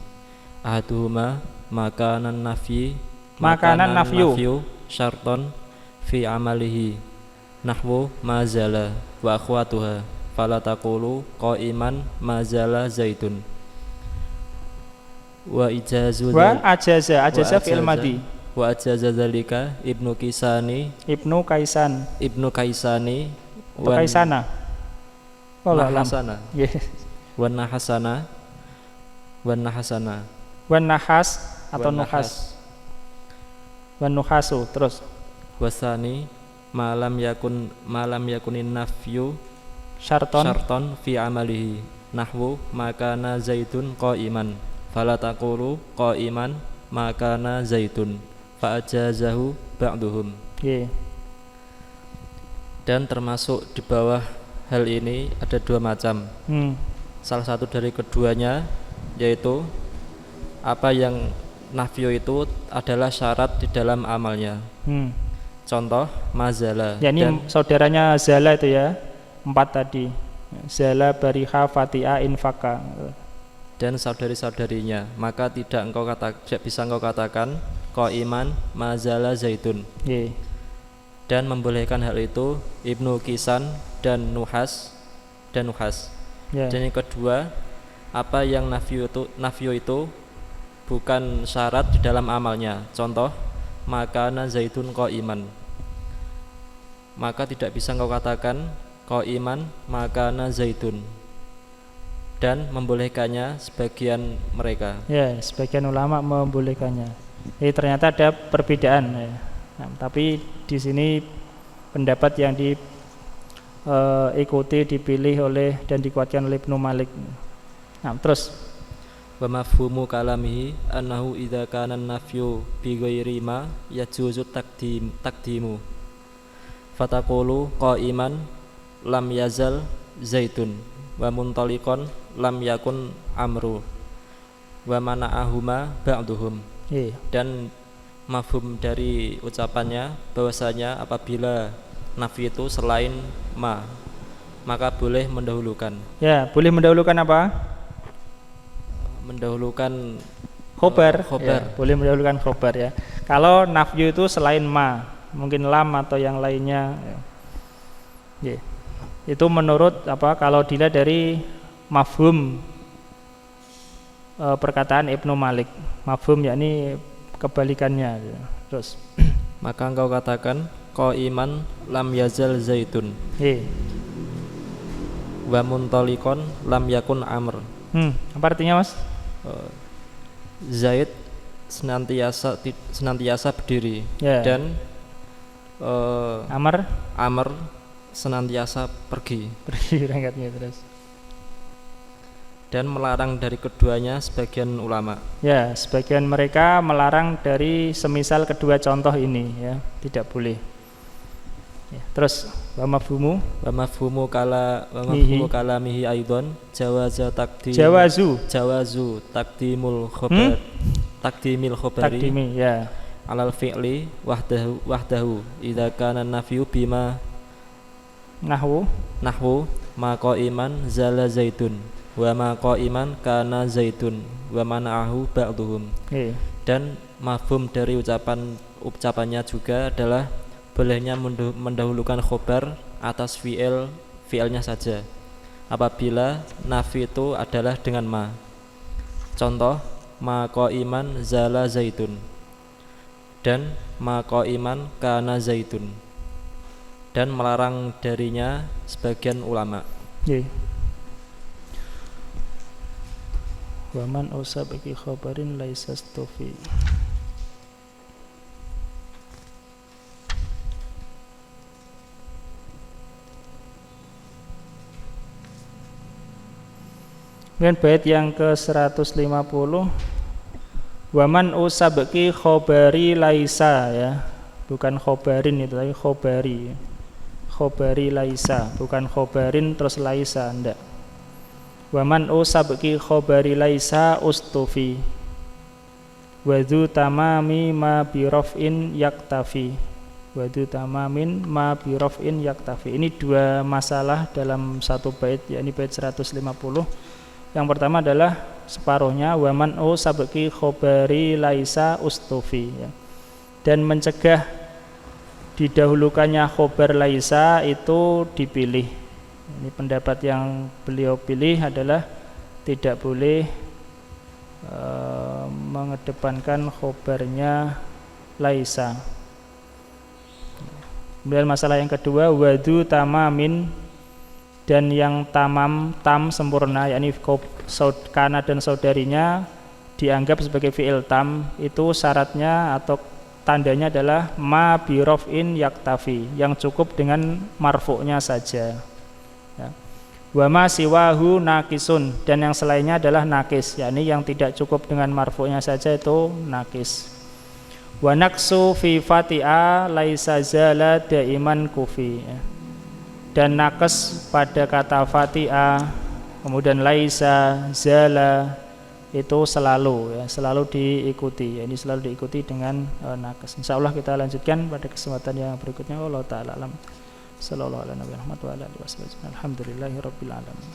Speaker 6: ahaduhuma makanan nafyu syarton fi amalihi nahwu mazala wa akhwatuha fala taqulu qa'iman mazala zaitun wa ajaza fi'il madhi wa ajaza dzalika Ibnu Kaisani
Speaker 1: Kaisana
Speaker 6: wan nahas
Speaker 1: atau nuhas wan nuhasu. Terus
Speaker 6: wasani malam yakunin nafyu syarton fi amalihi nahwu makana zaitun qa'iman fala taqulu qa'iman makana zaitun fa ajazahu ba'duhum. Dan termasuk di bawah hal ini ada dua macam. Salah satu dari keduanya yaitu apa yang nafyu itu adalah syarat di dalam amalnya. Contoh mazala.
Speaker 1: Ya, ini saudaranya zala itu ya, 4 tadi. Zala, bariha, fatiha, infaka.
Speaker 6: Dan saudari-saudarinya, maka tidak bisa engkau katakan qa'iman mazala zaitun. Dan membolehkan hal itu Ibnu Kisan dan Nuhas. Dan yang kedua, apa yang nafyu itu bukan syarat di dalam amalnya. Contoh makana zaitun qa'iman, maka tidak bisa engkau katakan qa'iman makana zaitun. Dan membolehkannya sebagian mereka. Ya,
Speaker 1: sebagian ulama membolehkannya. Jadi ternyata ada perbedaan ya. Nah, tapi di sini pendapat yang diikuti, dipilih oleh dan dikuatkan oleh Ibnu Malik. Nah, terus
Speaker 6: wa mafhumu kalamihi annahu idza kana nafyu bi ghairi ma yajuzu taqdimu fataqulu qa'iman lam yazal zaitun wa muntaliqan lam yakun amru wa mana'ahuma ba'duhum. Dan mafhum dari ucapannya bahwasanya apabila nafi itu selain ma maka boleh mendahulukan.
Speaker 1: Ya, boleh mendahulukan apa?
Speaker 6: Mendahulukan
Speaker 1: khobar. Ya, boleh mendahulukan khobar ya. Kalau nafyu itu selain ma, mungkin lam atau yang lainnya. Ya. Itu menurut apa? Kalau dilihat dari mafhum perkataan Ibnu Malik, mafhum yakni kebalikannya. Terus
Speaker 6: maka engkau katakan qa'iman lam yazal zaitun. Wa muntaliqan lam yakun amr.
Speaker 1: Apa artinya, Mas?
Speaker 6: Zaid senantiasa berdiri, dan Amr senantiasa pergi
Speaker 1: berangkatnya. Terus
Speaker 6: dan melarang dari keduanya sebagian ulama.
Speaker 1: Ya, sebagian mereka melarang dari semisal kedua contoh ini ya, tidak boleh. Ya, terus wa mafhumu kalamihi aidan jawazu taqdimul khabar ya alal fi'li wahdahu idza kana nafyu bima nahwu ma qa'iman zala zaitun wa ma qa'iman kana zaitun wa mana'ahu ba'duhum. Dan mafhum dari ucapannya juga adalah bolehnya mendahulukan khobar atas fi'ilnya saja apabila nafi itu adalah dengan ma. Contoh ma qa'iman zala zaitun dan ma qa'iman kana zaitun, dan melarang darinya sebagian ulama. Wa man usabaki khabarin laisa stofi. Kemudian bait yang ke-150, waman usabki khobari laisa, ya, bukan khobarin itu, tapi khobari. Khobari laisa, bukan khobarin terus laisa, enggak. Waman usabki khobari laisa ustufi, wadhu tamami ma birofin yaktafi, wadhu tamamin ma birofin yaktafi. Ini dua masalah dalam satu bait, yakni bait 150. Yang pertama adalah separuhnya waman usabki khobari laisa ustufi, ya. Dan mencegah didahulukannya khobar laisa itu dipilih. Ini pendapat yang beliau pilih adalah tidak boleh mengedepankan khobarnya laisa. Kemudian masalah yang kedua, wadu tamamin, dan yang tam sempurna, yakni kana dan saudarinya dianggap sebagai fi'il tam, itu syaratnya atau tandanya adalah ma birofin yaktafi, yang cukup dengan marfu'nya saja, ya. Wa ma siwahu nakisun, dan yang selainnya adalah nakis, yakni yang tidak cukup dengan marfu'nya saja itu nakis. Wa naqsu fi fati'a laisa zala daiman kufi, ya. Dan nakes pada kata fati'a, kemudian laisa, zala, itu selalu, ya, selalu diikuti, ya, ini selalu diikuti dengan nakes. Insyaallah kita lanjutkan pada kesempatan yang berikutnya. Wallahu ta'ala alam. Sallallahu alaihi wa sallam. Alhamdulillahirabbil alamin.